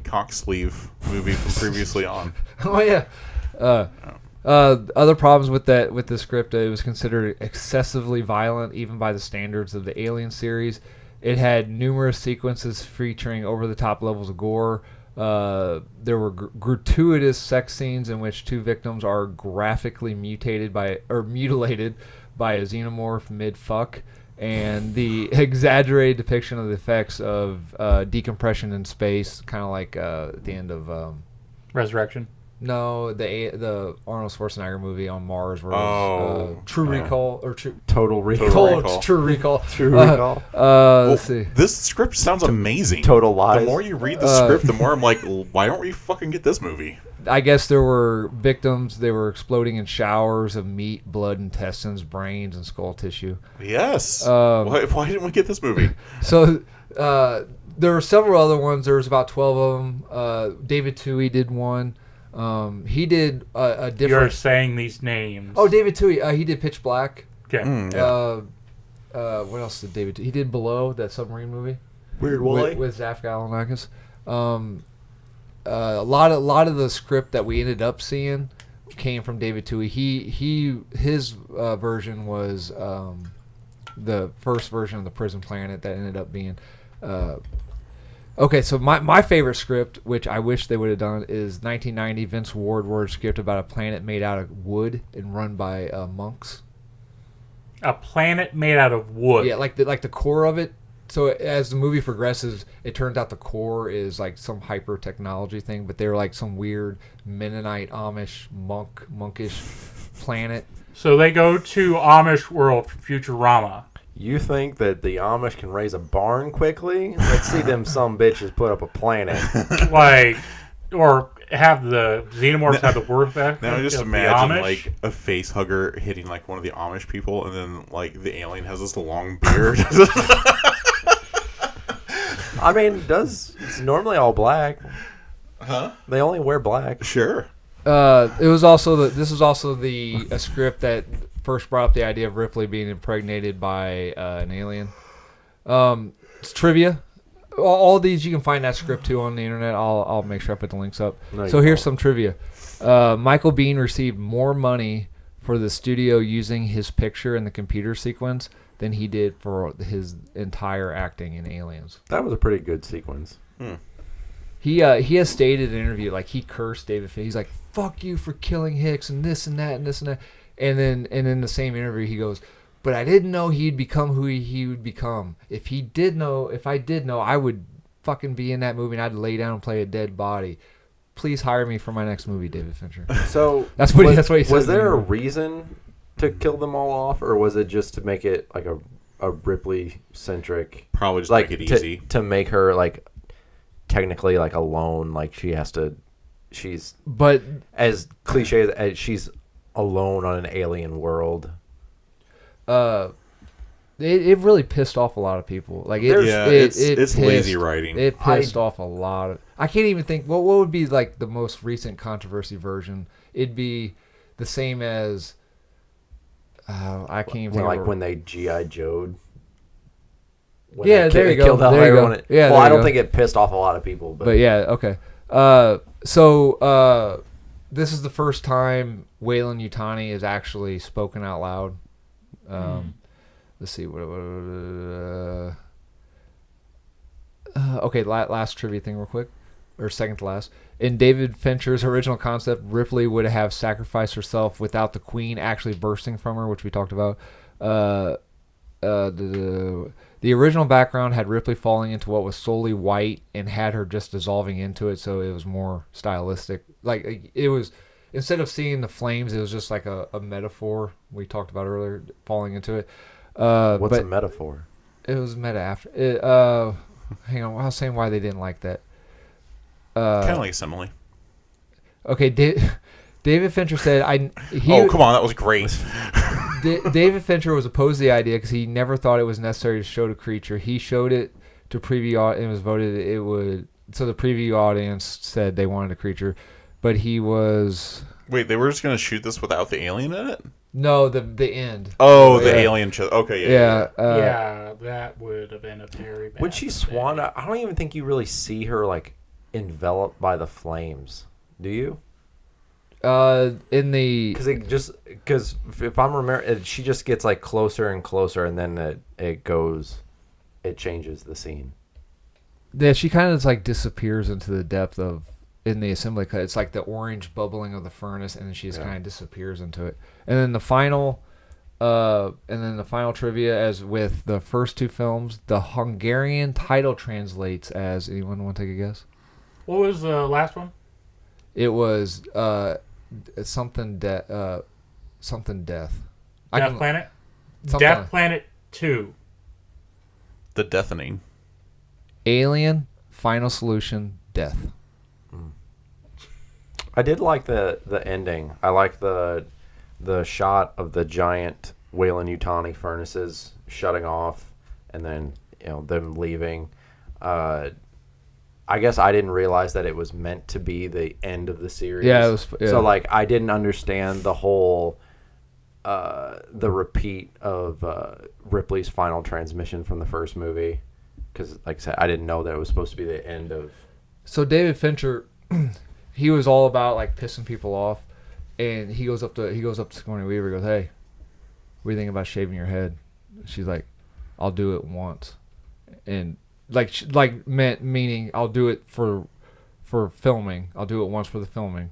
cock sleeve movie from previously on. Oh yeah. Other problems with the script, it was considered excessively violent even by the standards of the Alien series. It had numerous sequences featuring over-the-top levels of gore. There were gratuitous sex scenes in which two victims are graphically mutilated by a xenomorph mid-fuck, and the exaggerated depiction of the effects of decompression in space, kind of like at the end of Resurrection. No, the Arnold Schwarzenegger movie on Mars, where Total Recall. True Recall. Let's see. This script sounds amazing. Total Lies. The more you read the script, the more I'm like, why don't we fucking get this movie? I guess there were victims. They were exploding in showers of meat, blood, intestines, brains, and skull tissue. Yes. Why didn't we get this movie? So there were several other ones. There was about 12 of them. David Toohey did one. He did a different. You're saying these names. Oh, David Toohey. He did Pitch Black. Okay. What else did David? He did Below, that submarine movie. Weird Wally with Zaf Galifianakis. A lot of the script that we ended up seeing came from David Toohey. His version was the first version of the Prison Planet that ended up being. Okay, so my favorite script, which I wish they would have done, is 1990 Vince Ward script about a planet made out of wood and run by monks. A planet made out of wood. Yeah, like the core of it. So as the movie progresses, it turns out the core is like some hyper technology thing, but they're like some weird Mennonite Amish monkish planet. So they go to Amish world for Futurama. You think that the Amish can raise a barn quickly? Let's see them some bitches put up a planet. Or have the xenomorphs have the worth ethic. Now just of imagine the Amish. like a face hugger hitting like one of the Amish people, and then like the alien has this long beard. I mean, it's normally all black. Huh? They only wear black. Sure. This was also a script that first brought up the idea of Ripley being impregnated by an alien. It's trivia. All these you can find that script too on the internet. I'll make sure I put the links up. No, so here's some trivia. Michael Biehn received more money for the studio using his picture in the computer sequence than he did for his entire acting in Aliens. That was a pretty good sequence. He has stated in an interview, like, he cursed David Fincher. He's like, "Fuck you for killing Hicks and this and that and this and that." And then in the same interview he goes, "But I didn't know he'd become who he would become. If I did know, I would fucking be in that movie and I'd lay down and play a dead body. Please hire me for my next movie, David Fincher." So that's what he said. Was there a reason to kill them all off, or was it just to make it like a Ripley centric? Probably just like make it easy to make her like technically like alone, like she's but as cliche as she's alone on an alien world. It really pissed off a lot of people. Like it's lazy writing. It pissed off a lot of. I can't even think. What would be like the most recent controversy version? It'd be the same as. I can't even think. Like when they G.I. Joe'd. Yeah, there you go. There you go. Yeah. Well, I don't think it pissed off a lot of people, but yeah, okay. So this is the first time Weyland Yutani is actually spoken out loud. Let's see. Okay, last trivia thing real quick. Or second to last. In David Fincher's original concept, Ripley would have sacrificed herself without the Queen actually bursting from her, which we talked about. The original background had Ripley falling into what was solely white and had her just dissolving into it, so it was more stylistic. Like, it was... Instead of seeing the flames, it was just like a metaphor we talked about earlier, falling into it. What's a metaphor? It was meta after. Hang on, I was saying why they didn't like that. Kind of like a simile. Okay, David Fincher said, oh, come on, that was great. David Fincher was opposed to the idea because he never thought it was necessary to show the creature. He showed it to preview and it was voted it would. So the preview audience said they wanted a creature, but he was. Wait, they were just going to shoot this without the alien in it? No, the end. Oh, the alien. Okay, yeah. Yeah, that would have been a very bad. When she swan, I don't even think you really see her like enveloped by the flames. Do you? In the because if I'm remembering, she just gets like closer and closer, and then it changes the scene. Yeah, she kind of like disappears into the depth of in the assembly cut. It's like the orange bubbling of the furnace, and then she just kind of disappears into it. And then the final trivia, as with the first two films, the Hungarian title translates as. Anyone want to take a guess? What was the last one? It was something death. Death Planet. Death Planet 2. The Deafening. Alien, Final Solution, Death. I did like the ending. I like the shot of the giant Weyland-Yutani furnaces shutting off, and then them leaving. I guess I didn't realize that it was meant to be the end of the series. Yeah, it was. Yeah. So like I didn't understand the whole the repeat of Ripley's final transmission from the first movie, because like I said, I didn't know that it was supposed to be the end of. So David Fincher, he was all about like pissing people off, and he goes up to Sigourney Weaver, and goes, "Hey, what do you think about shaving your head?" She's like, "I'll do it once," and meaning I'll do it for filming. I'll do it once for the filming.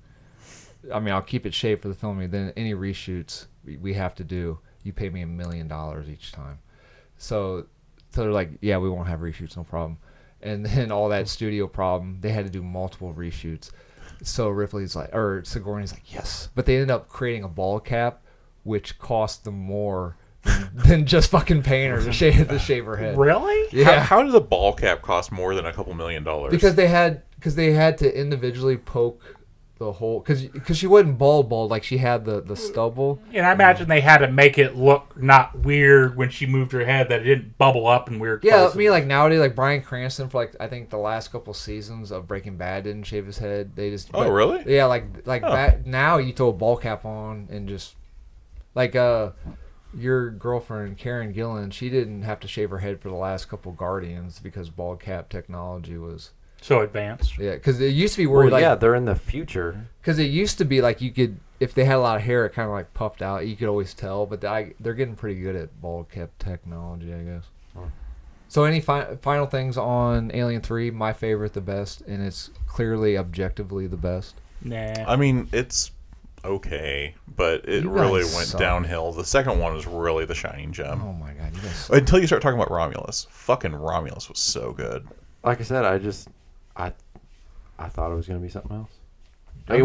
I mean, I'll keep it shaved for the filming. Then any reshoots we have to do, you pay me $1 million each time. So they're like, yeah, we won't have reshoots, no problem. And then all that studio problem, they had to do multiple reshoots. So Ripley's like, or Sigourney's like, yes. But they ended up creating a ball cap, which cost them more than just fucking paying her to shave her head. Really? Yeah. How does a ball cap cost more than a couple $1 million? Because they had to individually poke the hole, because she wasn't bald, like she had the stubble. And I imagine they had to make it look not weird when she moved her head, that it didn't bubble up in weird places. I mean, like nowadays, like Bryan Cranston for like I think the last couple seasons of Breaking Bad didn't shave his head. They just really? Yeah, that now you throw a ball cap on and just like your girlfriend Karen Gillan, she didn't have to shave her head for the last couple Guardians because bald cap technology was so advanced. Yeah, because it used to be worried. Well, yeah, they're in the future. Because it used to be like you could, if they had a lot of hair, it kind of like puffed out. You could always tell. But they're getting pretty good at bald cap technology, I guess. So any final things on Alien 3? My favorite, the best, and it's clearly objectively the best. Nah. I mean, it's okay, but it You really guys went suck. downhill. The second one was really the shining gem. Oh my god, you guys. Until you start talking about Romulus. Fucking Romulus was so good. Like I said, I thought it was gonna be something else. Like,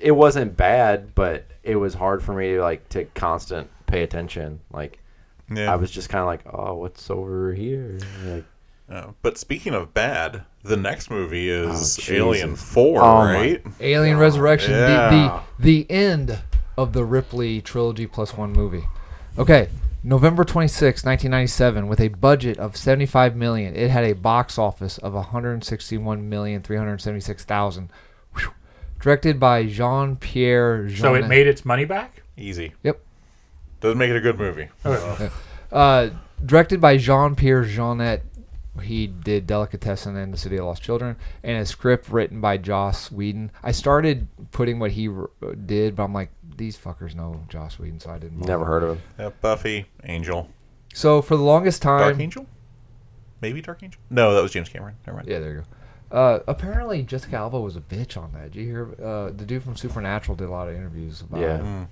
it wasn't bad, but it was hard for me to constant pay attention. Like Yeah. I was just kind of like, oh, what's over here? Like, but speaking of bad, the next movie is Jesus. Alien 4, Oh, right? Alien Resurrection, Yeah. the end of the Ripley Trilogy +1 movie. Okay, November 26, 1997, with a budget of $75 million, it had a box office of $161,376,000. Directed by Jean-Pierre Jeunet. So it made its money back? Easy. Yep. Doesn't make it a good movie. Directed by Jean-Pierre Jeunet. He did Delicatessen and The City of Lost Children, and a script written by Joss Whedon. I started putting what he did, but I'm like, these fuckers know Joss Whedon, so I didn't bother. never heard of him. Yeah, Buffy, Angel. So for the longest time... Dark Angel? Maybe Dark Angel? No, that was James Cameron. Never mind. Yeah, there you go. Apparently, Jessica Alba was a bitch on that. Did you hear? The dude from Supernatural did a lot of interviews about it.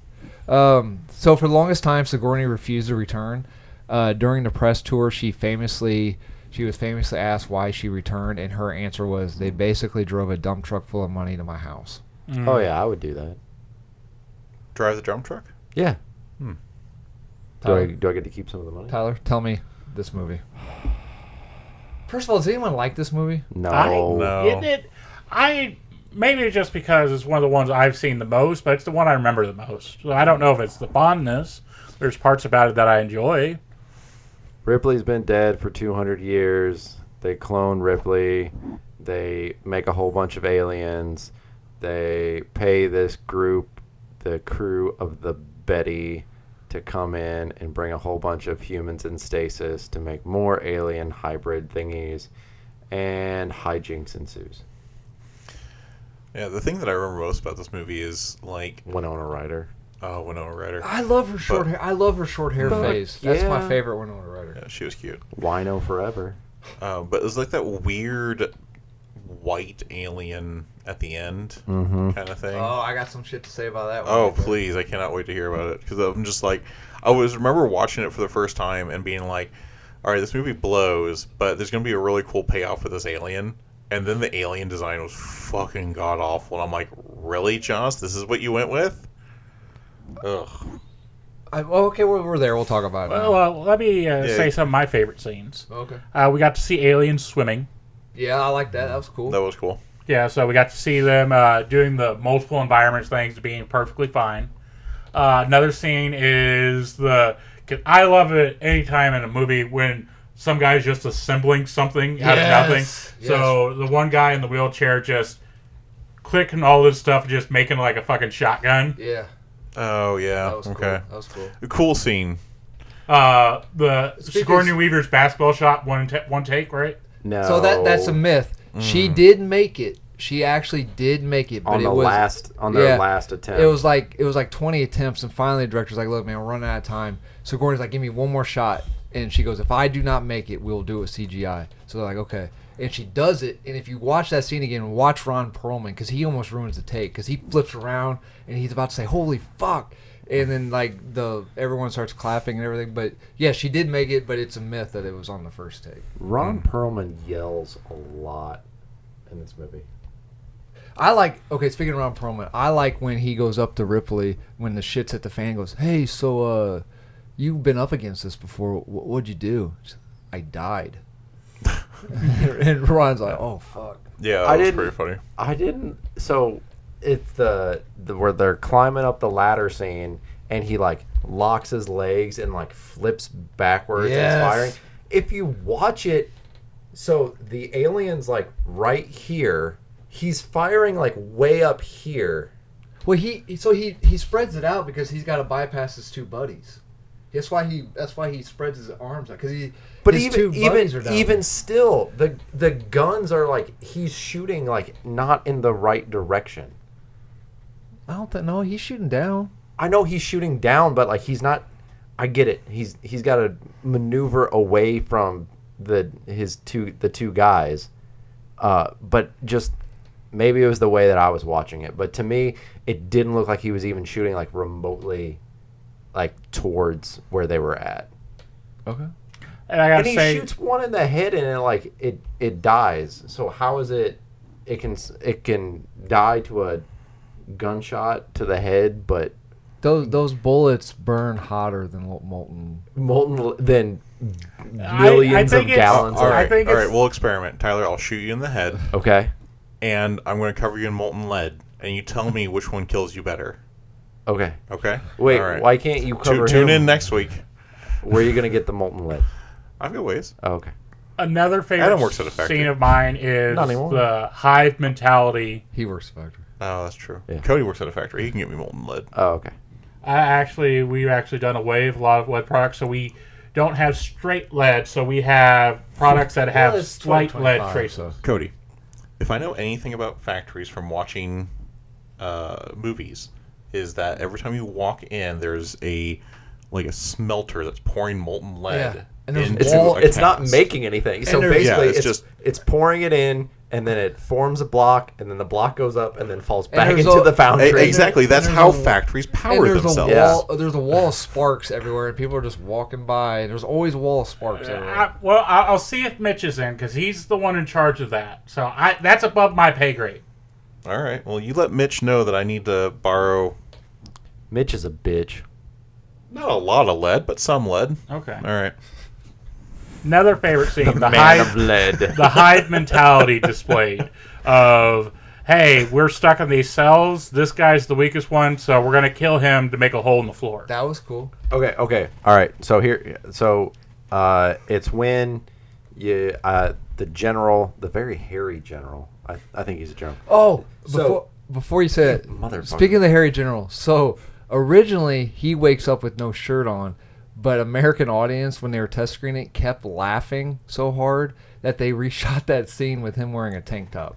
So for the longest time, Sigourney refused to return. During the press tour, she was famously asked why she returned, and her answer was, "They basically drove a dump truck full of money to my house." Oh yeah, I would do that. Drive the drum truck? Yeah. Tyler, Do I get to keep some of the money? Tyler, tell me this movie. First of all, does anyone like this movie? No. No. maybe just because it's one of the ones I've seen the most, but it's the one I remember the most. So I don't know if it's the fondness. There's parts about it that I enjoy. Ripley's been dead for 200 years. They clone Ripley. They make a whole bunch of aliens. They pay this group, the crew of the Betty, to come in and bring a whole bunch of humans in stasis to make more alien hybrid thingies, and hijinks ensues. Yeah, the thing that I remember most about this movie is like Winona Ryder. Oh, Winona Ryder. I love her short hair. I love her short hair phase. That's my yeah. favorite Winona Ryder. Yeah, she was cute. Wino forever. But it was like that weird white alien at the end Mm-hmm. kind of thing. Oh, I got some shit to say about that one. Oh, please. I cannot wait to hear about it. Because I'm just like, remember watching it for the first time and being like, all right, this movie blows, but there's going to be a really cool payoff for this alien. And then the alien design was fucking god-awful. And I'm like, really, Joss? This is what you went with? Ugh. Okay, we're there. We'll talk about it. Well, let me say some of my favorite scenes. Okay. We got to see aliens swimming. Yeah, I like that. That was cool. That was cool. Yeah, so we got to see them doing the multiple environments things, being perfectly fine. Another scene is cause I love it anytime in a movie when some guy's just assembling something out of nothing. Yes. So the one guy in the wheelchair just clicking all this stuff, just making like a fucking shotgun. Yeah. Oh, yeah. That was Okay. cool. That was cool. A cool scene. The Sigourney Weaver's basketball shot, one take, right? No. So that's a myth. She did make it. She actually did make it, but on it the was their last attempt. It was like 20 attempts, and finally the director's like, "Look, man, we're running out of time." So Sigourney's like, "Give me one more shot," and she goes, "If I do not make it, we'll do it with CGI." So they're like, "Okay," and she does it. And if you watch that scene again, watch Ron Perlman because he almost ruins the take because he flips around and he's about to say, "Holy fuck." And then everyone starts clapping and everything, but yeah, she did make it, but it's a myth that it was on the first take. Ron Perlman yells a lot in this movie. Speaking of Ron Perlman, I like when he goes up to Ripley when the shit's at the fan. Goes, "Hey, so you've been up against this before? What'd you do?" She's like, "I died." And Ron's like, "Oh fuck." Yeah, that was pretty funny. I didn't. So it's the where they're climbing up the ladder scene, and he like locks his legs and like flips backwards and firing. If you watch it, so the alien's like right here. He's firing like way up here. Well, he spreads it out because he's got to bypass his two buddies. That's why he spreads his arms out because But his two buddies are down even there. still, the guns are like he's shooting like not in the right direction. I don't think no, he's shooting down. I know he's shooting down, but like he's not. I get it. He's got to maneuver away from the two guys, but just maybe it was the way that I was watching it. But to me, it didn't look like he was even shooting like remotely, like towards where they were at. Okay. And I gotta he say, shoots one in the head and it dies. So how is it? It can die to a gunshot to the head, but Those bullets burn hotter than molten than millions of gallons. All right, we'll experiment. Tyler, I'll shoot you in the head. Okay. And I'm going to cover you in molten lead, and you tell me which one kills you better. Okay. Okay? Wait, all right. Why can't you cover him? Tune in next week. Where are you going to get the molten lead? I've got ways. Oh, okay. Another Adam works favorite at a factory. scene of mine is Not anymore. the hive mentality. He works at a factory. Oh, that's true. Yeah. Cody works at a factory. He can get me molten lead. Oh, okay. We've actually done away with a lot of lead products, so we don't have straight lead, so we have products that have it's slight 2025, lead traces. Cody, if I know anything about factories from watching movies, is that every time you walk in, there's a smelter that's pouring molten lead. Yeah. And there's into a It's not cast. making anything. So there's- basically, Yeah, it's pouring it in, and then it forms a block, and then the block goes up, and then falls back there's into a- the foundry. Exactly. That's and how there's a- factories And power there's themselves. there's a wall of sparks everywhere, and people are just walking by. And there's always a wall of sparks everywhere. I'll see if Mitch is in, because he's the one in charge of that. So that's above my pay grade. All right. Well, you let Mitch know that I need to borrow Mitch is a bitch. not a lot of lead, but some lead. Okay. All right. Another favorite scene, the Man of lead. hive mentality displayed of, hey, we're stuck in these cells. This guy's the weakest one, so we're gonna kill him to make a hole in the floor. That was cool. Okay. All right. So it's when the general, the very hairy general. I think he's a general. Oh, So- before you say it, Motherfucker. speaking of the hairy general, so originally he wakes up with no shirt on, but American audience, when they were test screening, kept laughing so hard that they reshot that scene with him wearing a tank top.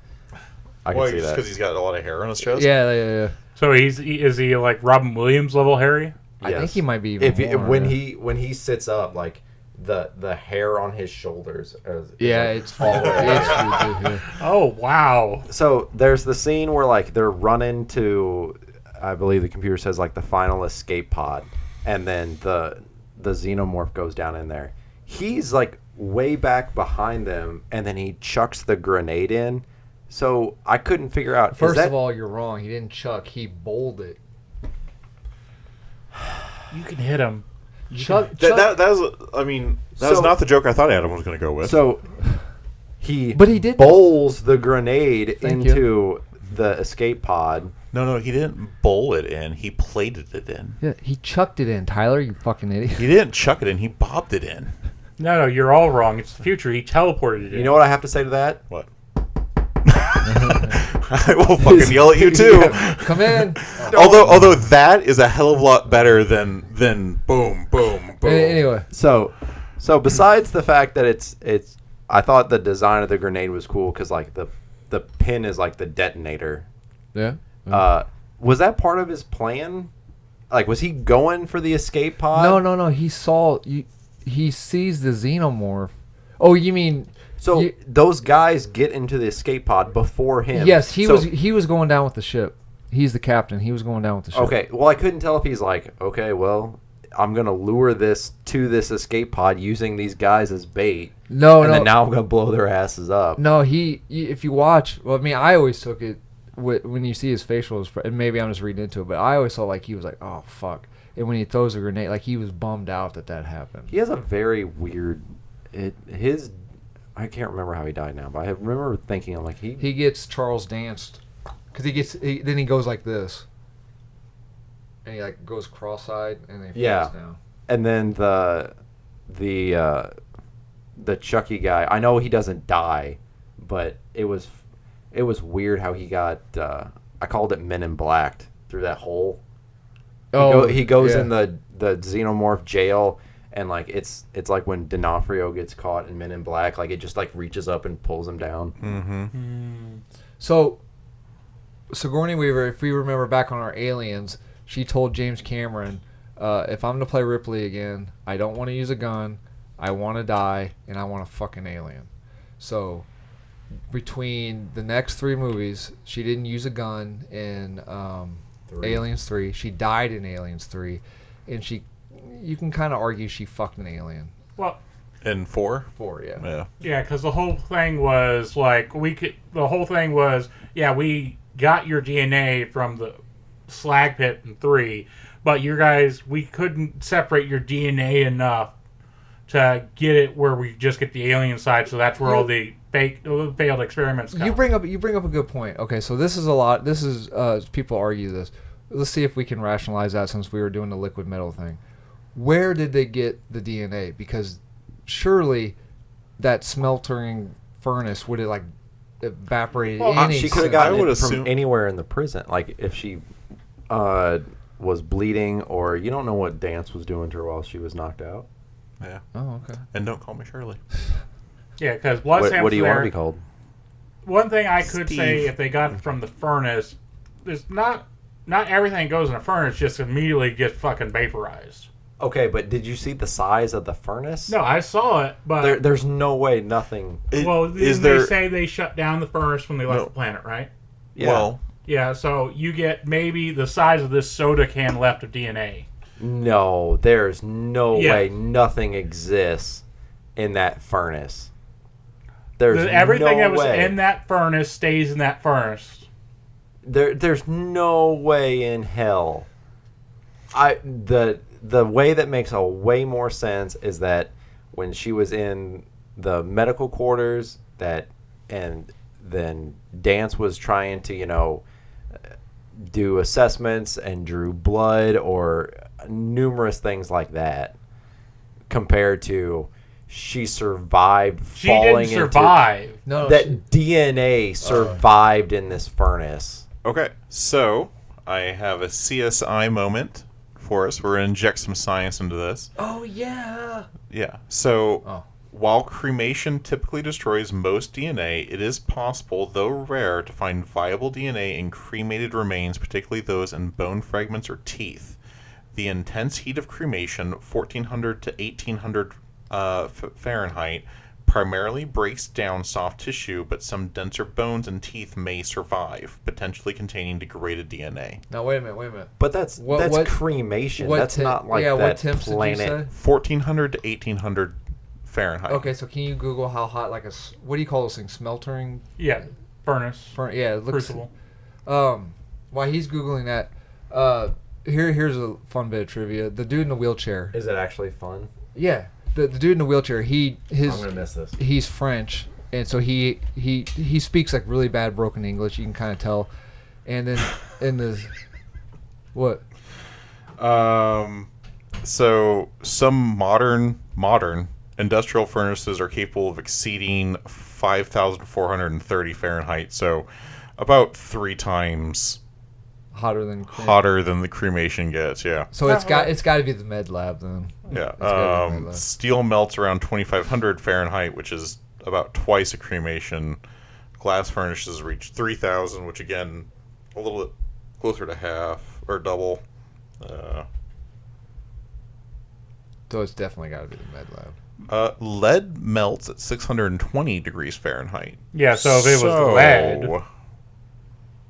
I can see that. Because he's got a lot of hair on his chest. Yeah. So is he like Robin Williams level hairy? I think Yes. he might be even more, when yeah. when he sits up, like the hair on his shoulders. Yeah, it's true, yeah. Oh wow! So there's the scene where like they're running to, I believe the computer says like the final escape pod, and then the xenomorph goes down in there. He's like way back behind them, and then he chucks the grenade in. So I couldn't figure out. First of all, you're wrong. He didn't chuck. He bowled it. You can hit him. Chuck. That was, I mean, that was So- not the joke I thought Adam was going to go with. so But he did- bowls the grenade Thank into the escape pod. No, he didn't bowl it in. He plated it in. Yeah, he chucked it in. Tyler, you fucking idiot. He didn't chuck it in. He bobbed it in. No, you're all wrong. It's the future. He teleported it. You know what I have to say to that? What? I will fucking yell at you too. Yeah, come in. Although that is a hell of a lot better than boom, boom, boom. Anyway, So besides the fact that it's, I thought the design of the grenade was cool because like the pin is like the detonator. yeah. Was that part of his plan? Like, was he going for the escape pod? No. He saw. He sees the xenomorph. Oh, you mean? So those guys get into the escape pod before him. Yes, he So- was going down with the ship. He's the captain. He was going down with the ship. Okay, well, I couldn't tell if he's like, okay, well, I'm gonna lure this to this escape pod using these guys as bait. No. Then now I'm gonna blow their asses up. No, if you watch, well, I mean, I always took it when you see his facial, and maybe I'm just reading into it, but I always saw like he was like, oh fuck, and when he throws a grenade, like he was bummed out that happened. He has a very weird. I can't remember how he died now, but I remember thinking, I'm like, He gets Charles danced, because then he goes like this, and he like goes cross-eyed, and then he falls down. And then the Chucky guy. I know he doesn't die, but it was weird how he got. I called it Men in Blacked through that hole. He goes in the xenomorph jail, and like it's like when D'Onofrio gets caught in Men in Black, like it just like reaches up and pulls him down. Mm-hmm. So Sigourney Weaver, if we remember back on our Aliens, she told James Cameron, if I'm going to play Ripley again, I don't want to use a gun, I want to die, and I want a fucking alien. So between the next 3 movies, she didn't use a gun in Aliens 3. She died in Aliens 3. And you can kind of argue she fucked an alien. Well, And 4? 4, yeah. Yeah. yeah, because the whole thing was like we got your DNA from the slag pit in 3, but we couldn't separate your DNA enough to get it where we just get the alien side. So that's where all the failed experiments come. You bring up a good point. Okay, so this is a lot. This is people argue this. Let's see if we can rationalize that since we were doing the liquid metal thing. Where did they get the DNA? Because surely that smeltering furnace would have like evaporated. She could have gotten I would it from assume- anywhere in the prison. Like if she was bleeding, or you don't know what Dance was doing to her while she was knocked out. Yeah. Oh, okay. And don't call me Shirley. Yeah, because blood samples What do you want to there- be called? One thing I could Steve. say, if they got it from the furnace, there's not everything goes in a furnace just immediately gets fucking vaporized. Okay, but did you see the size of the furnace? No, I saw it, but There's no way nothing. they say they shut down the furnace when they left No. the planet, right? Yeah. Well, Yeah, so you get maybe the size of this soda can left of DNA. No, there's no Yeah. way nothing exists in that furnace. There's Everything no that was way. in that furnace stays in that furnace. There's no way in hell. The way that makes a way more sense is that when she was in the medical quarters, and then Dance was trying to, do assessments and drew blood or numerous things like that, compared to she survived falling didn't survive. into... No, that DNA survived in this furnace. Okay, so I have a CSI moment for us. We're going to inject some science into this. Oh, yeah. Yeah, so while cremation typically destroys most DNA, it is possible, though rare, to find viable DNA in cremated remains, particularly those in bone fragments or teeth. The intense heat of cremation, 1400 to 1800 Fahrenheit, primarily breaks down soft tissue, but some denser bones and teeth may survive, potentially containing degraded DNA. Now, wait a minute. But that's cremation. That's not like that what temps planet. did you say? 1400 to 1800 Fahrenheit. Okay, so can you Google how hot, like what do you call those things? Smeltering? Yeah, furnace. Yeah, it looks... Crucible. While he's Googling that, here's a fun bit of trivia. The dude in the wheelchair. Is it actually fun? Yeah. The dude in the wheelchair, I'm gonna miss this. He's French, and so he speaks like really bad broken English. You can kind of tell. And then in the what? So some modern industrial furnaces are capable of exceeding 5,430 Fahrenheit. So about 3 times hotter than the cremation gets. Yeah. So it's got to be the med lab then. Yeah. Steel melts around 2,500 Fahrenheit, which is about twice a cremation. Glass furnaces reach 3,000, which again, a little bit closer to half or double. So it's definitely got to be the med lab. Lead melts at 620 degrees Fahrenheit. Yeah, so if it was lead,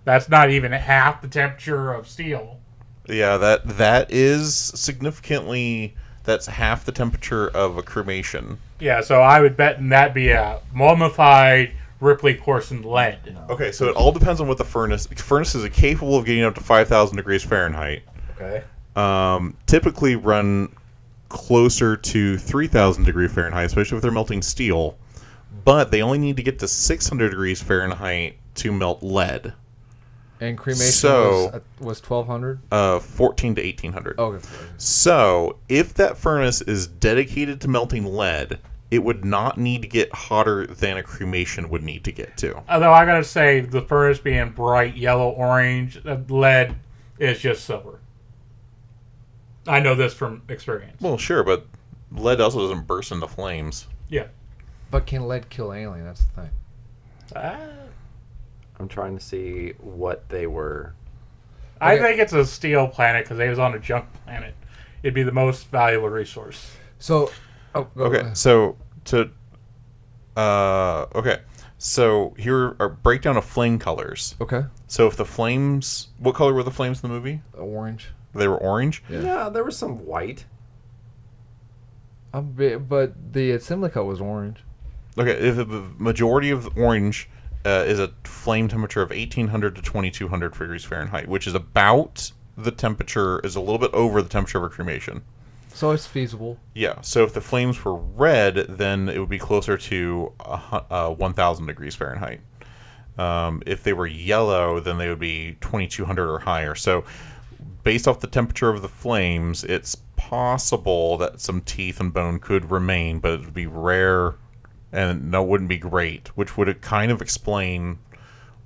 that's not even half the temperature of steel. Yeah, that is significantly... That's half the temperature of a cremation. Yeah, so I would bet that be a mummified Ripley porcelain lead. Okay, so it all depends on what the furnace... Furnaces are capable of getting up to 5,000 degrees Fahrenheit. Okay. Typically run closer to 3,000 degrees Fahrenheit, especially if they're melting steel. But they only need to get to 600 degrees Fahrenheit to melt lead. And cremation was 1,200? 14 to 1,800. Okay. So, if that furnace is dedicated to melting lead, it would not need to get hotter than a cremation would need to get to. Although I gotta say, the furnace being bright yellow-orange, lead is just silver. I know this from experience. Well, sure, but lead also doesn't burst into flames. Yeah. But can lead kill alien? That's the thing. I'm trying to see what they were. I think it's a steel planet because they was on a junk planet. It'd be the most valuable resource. So, so here are breakdown of flame colors. Okay. So if the flames, what color were the flames in the movie? Orange. They were orange. Yeah, there was some white. But the assembly cut was orange. Okay, if the majority of orange is a flame temperature of 1,800 to 2,200 degrees Fahrenheit, which is about the temperature, is a little bit over the temperature of a cremation. So it's feasible. Yeah, so if the flames were red, then it would be closer to 1,000 degrees Fahrenheit. If they were yellow, then they would be 2,200 or higher. So based off the temperature of the flames, it's possible that some teeth and bone could remain, but it would be rare and no, wouldn't be great, which would kind of explain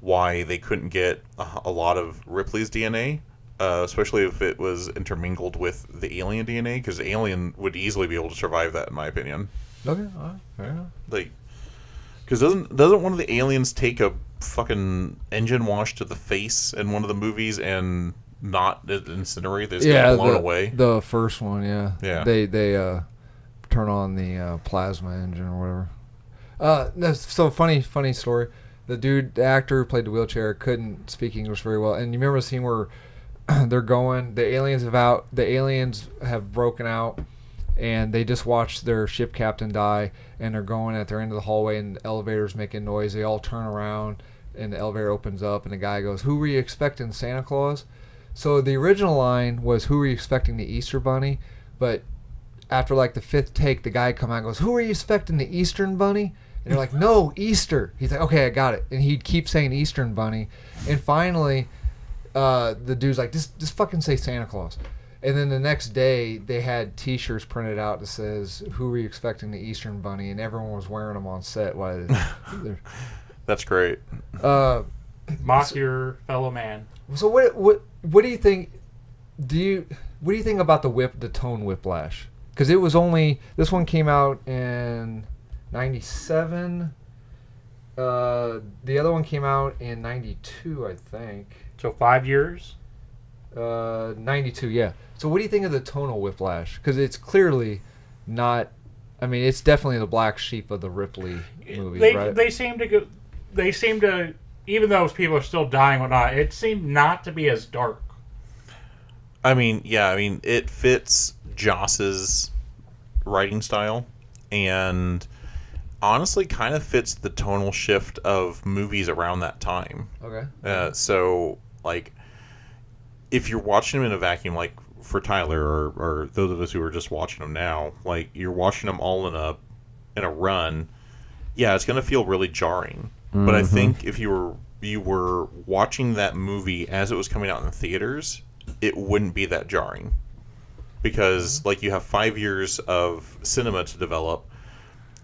why they couldn't get a lot of Ripley's DNA, especially if it was intermingled with the alien DNA, because the alien would easily be able to survive that, in my opinion. Okay, all right, fair enough. Like, because doesn't one of the aliens take a fucking engine wash to the face in one of the movies and not incinerate? They just get blown away. The first one, yeah. Yeah. They turn on the plasma engine or whatever. So funny story. The actor who played the wheelchair couldn't speak English very well. And you remember the scene where they're going, the aliens have broken out, and they just watched their ship captain die, and they're going at their end of the hallway, and the elevator's making noise. They all turn around, and the elevator opens up, and the guy goes, "Who were you expecting, Santa Claus?" So the original line was, "Who were you expecting, the Easter Bunny?" But after like the fifth take, the guy come out and goes, "Who are you expecting, the Eastern Bunny?" And they're like, no, Easter. He's like, okay, I got it. And he'd keep saying Eastern Bunny. And finally, the dude's like, just fucking say Santa Claus. And then the next day, they had T-shirts printed out that says, "Who were you expecting, the Eastern Bunny?" And everyone was wearing them on set. That's great. Mock your fellow man. So what do you think? What do you think about the tone whiplash? Because it was only this one came out in '97. The other one came out in '92, I think. So 5 years. 92, yeah. So what do you think of the tonal whiplash? Because it's clearly not. I mean, it's definitely the black sheep of the Ripley movies, right? They seem to go. They seem to, even though people are still dying or not, it seemed not to be as dark. I mean, yeah. I mean, it fits Joss's writing style, and honestly, kind of fits the tonal shift of movies around that time. Okay. So, like, if you're watching them in a vacuum, like for Tyler or those of us who are just watching them now, like you're watching them all in a run, yeah, it's gonna feel really jarring. Mm-hmm. But I think if you were watching that movie as it was coming out in the theaters, it wouldn't be that jarring because like you have 5 years of cinema to develop.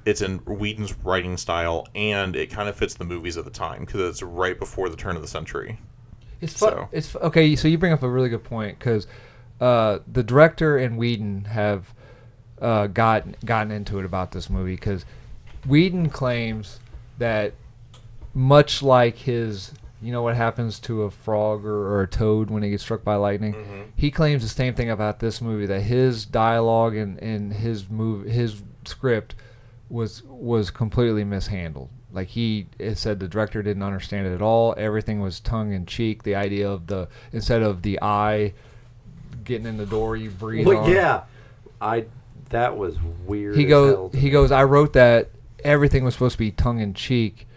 It's in Whedon's writing style, and it kind of fits the movies of the time because it's right before the turn of the century. It's okay. So you bring up a really good point because the director and Whedon have gotten into it about this movie because Whedon claims that much like his, you know what happens to a frog or a toad when they get struck by lightning, he claims the same thing about this movie, that his dialogue and his script was completely mishandled. Like it said the director didn't understand it at all. Everything was tongue in cheek. The idea of instead of the eye getting in the door, you breathe on. Yeah, that was weird. He goes. I wrote that everything was supposed to be tongue in cheek,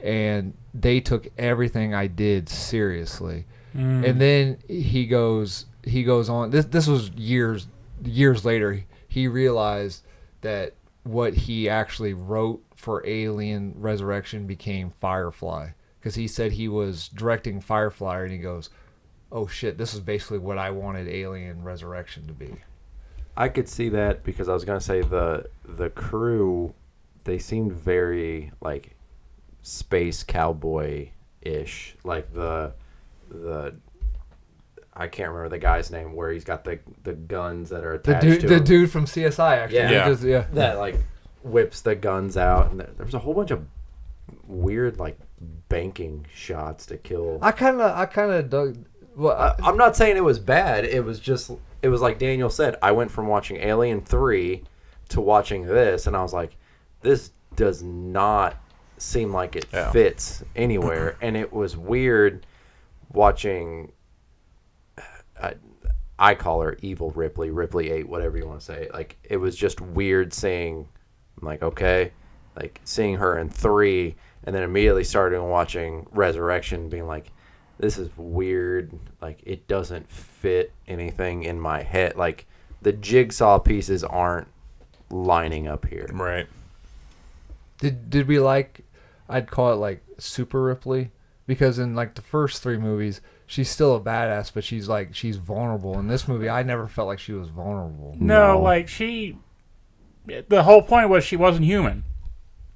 and they took everything I did seriously. And then he goes on. This was years later. He realized that what he actually wrote for Alien Resurrection became Firefly, because he said he was directing Firefly and he goes, oh shit, this is basically what I wanted Alien Resurrection to be. I could see that because I was going to say the crew, they seemed very like space cowboy-ish, like the I can't remember the guy's name where he's got the guns that are attached to him. The dude from CSI, actually. Yeah. That like whips the guns out, and there was a whole bunch of weird like banking shots to kill. I kind of dug. Well, I'm not saying it was bad. It was like Daniel said. I went from watching Alien 3 to watching this, and I was like, this does not seem like it fits anywhere. And it was weird watching. I call her Evil Ripley 8, whatever you want to say. Like, it was just weird seeing, like, okay, like seeing her in 3, and then immediately starting watching Resurrection, being like, this is weird. Like, it doesn't fit anything in my head. Like, the jigsaw pieces aren't lining up here. Right. Did we like? I'd call it like Super Ripley, because in like the first 3 movies, she's still a badass, but she's vulnerable. In this movie, I never felt like she was vulnerable. No, like the whole point was she wasn't human.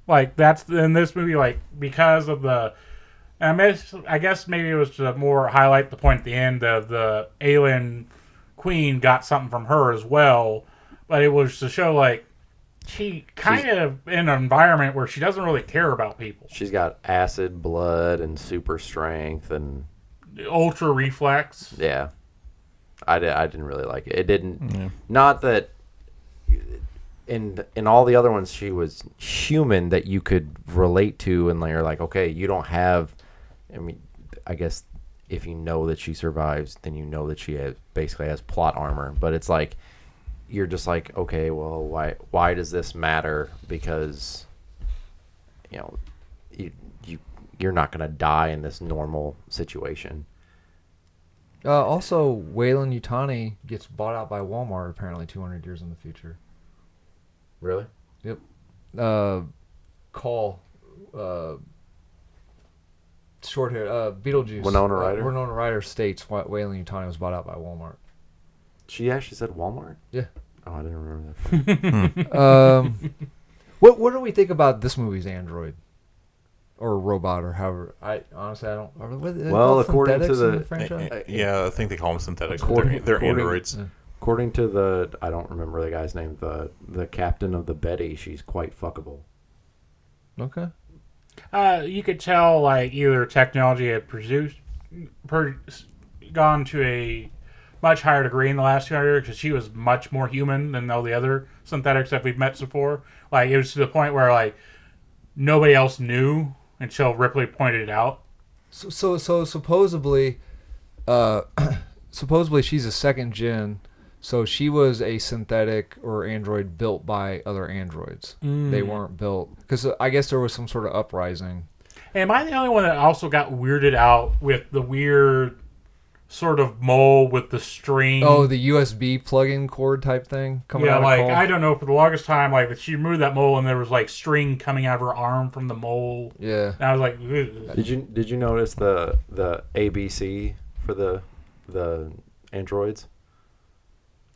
Like that's in this movie, like because of I guess maybe it was to more highlight the point at the end of the alien queen got something from her as well, but it was to show like she kind of in an environment where she doesn't really care about people. She's got acid blood and super strength and ultra reflex. Yeah, I didn't really like it. It didn't. Yeah. Not that in all the other ones she was human that you could relate to, and you're like, okay, you don't have. I mean, I guess if you know that she survives, then you know that she basically has plot armor. But it's like you're just like, okay, well, why does this matter? Because you're not going to die in this normal situation. Also, Weyland Yutani gets bought out by Walmart apparently 200 years in the future. Really? Yep. Call. Short hair. Beetlejuice. Winona Ryder? Winona Ryder states Weyland-Yutani was bought out by Walmart. She actually said Walmart? Yeah. Oh, I didn't remember that. What do we think about this movie's android? Or robot, or however. I don't. Well, according to the the franchise? Yeah, I think they call them synthetics. According- They're according- androids. According to the, I don't remember the guy's name, the captain of the Betty, she's quite fuckable. Okay. You could tell, like, either technology had gone to a much higher degree in the last 200 years, because she was much more human than all the other synthetics that we've met before. Like, it was to the point where, like, nobody else knew until Ripley pointed it out. So supposedly, supposedly she's a second gen. So she was a synthetic or android built by other androids. They weren't built because I guess there was some sort of uprising. Am I the only one that also got weirded out with the weird sort of mole with the string? Oh, the USB plug-in cord type thing coming out of like Cole? I don't know. For the longest time, like she removed that mole and there was like string coming out of her arm from the mole. Yeah. And I was like, ugh. Did you notice the ABC for the androids?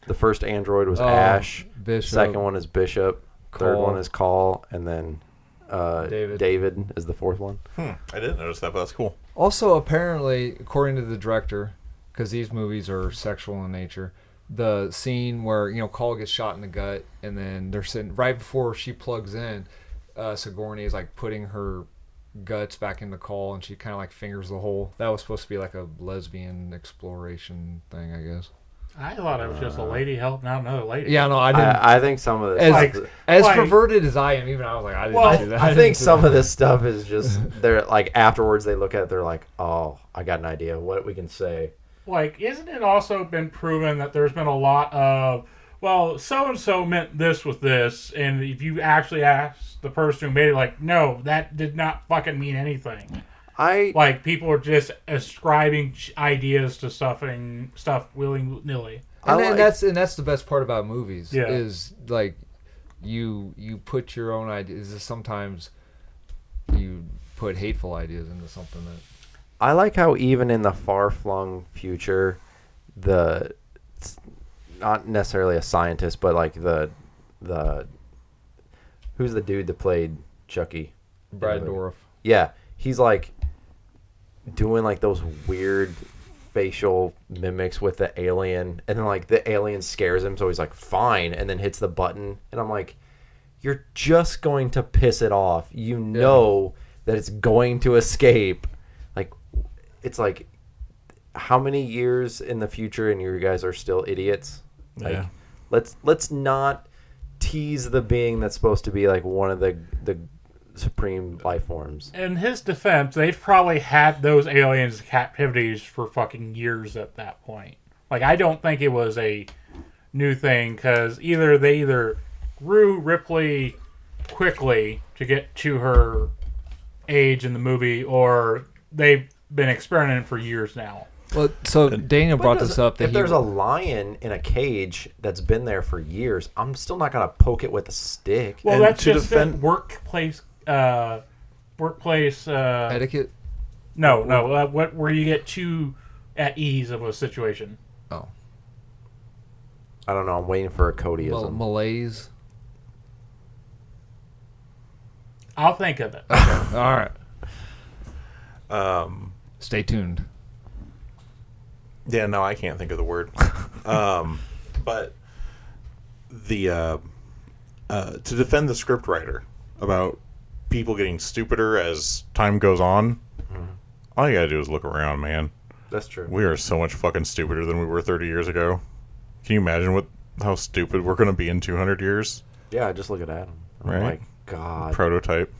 The first android was Ash. Bishop. Second one is Bishop. Third Call. one is Call, and then David is the fourth one. I didn't notice that, but that's cool. Also, apparently, according to the director, because these movies are sexual in nature, the scene where Call gets shot in the gut, and then they're sitting right before she plugs in, Sigourney is like putting her guts back in the Call, and she kind of like fingers the hole. That was supposed to be like a lesbian exploration thing, I guess. I thought it was just a lady helping out another lady. Yeah, no, I didn't. I think some of this, as perverted as I am, even I was like, I didn't do that. I think some of this stuff is just they're like afterwards they look at it, they're like, oh, I got an idea what we can say. Like, isn't it also been proven that there's been a lot of, well, so and so meant this with this, and if you actually ask the person who made it, like, no, that did not fucking mean anything. Like, people are just ascribing ideas to stuff willy-nilly. And that's the best part about movies. Yeah. Is like you put your own ideas. Sometimes you put hateful ideas into something that. I like how even in the far-flung future, not necessarily a scientist, but like the who's the dude that played Chucky? Brad Dourif. Yeah, he's like doing like those weird facial mimics with the alien, and then like the alien scares him, so he's like fine, and then hits the button, and I'm like, you're just going to piss it off. You know that it's going to escape. Like, it's like, how many years in the future and you guys are still idiots? Like, Yeah. let's not tease the being that's supposed to be like one of the supreme life forms. In his defense, they've probably had those aliens captivities for fucking years at that point. Like, I don't think it was a new thing, because they grew Ripley quickly to get to her age in the movie, or they've been experimenting for years now. Well, so Daniel brought this up. If there's a lion in a cage that's been there for years, I'm still not going to poke it with a stick. Well, And that's to just defend- workplace etiquette. No, where you get too at ease of a situation. Oh, I don't know. I'm waiting for a Codyism. malaise. I'll think of it. All right. Stay tuned. Yeah, no, I can't think of the word. But the to defend the scriptwriter about people getting stupider as time goes on, all you gotta do is look around, man. That's true. We are so much fucking stupider than we were 30 years ago. Can you imagine how stupid we're gonna be in 200 years? Yeah, just look at Adam. Oh Right? my God. Prototype.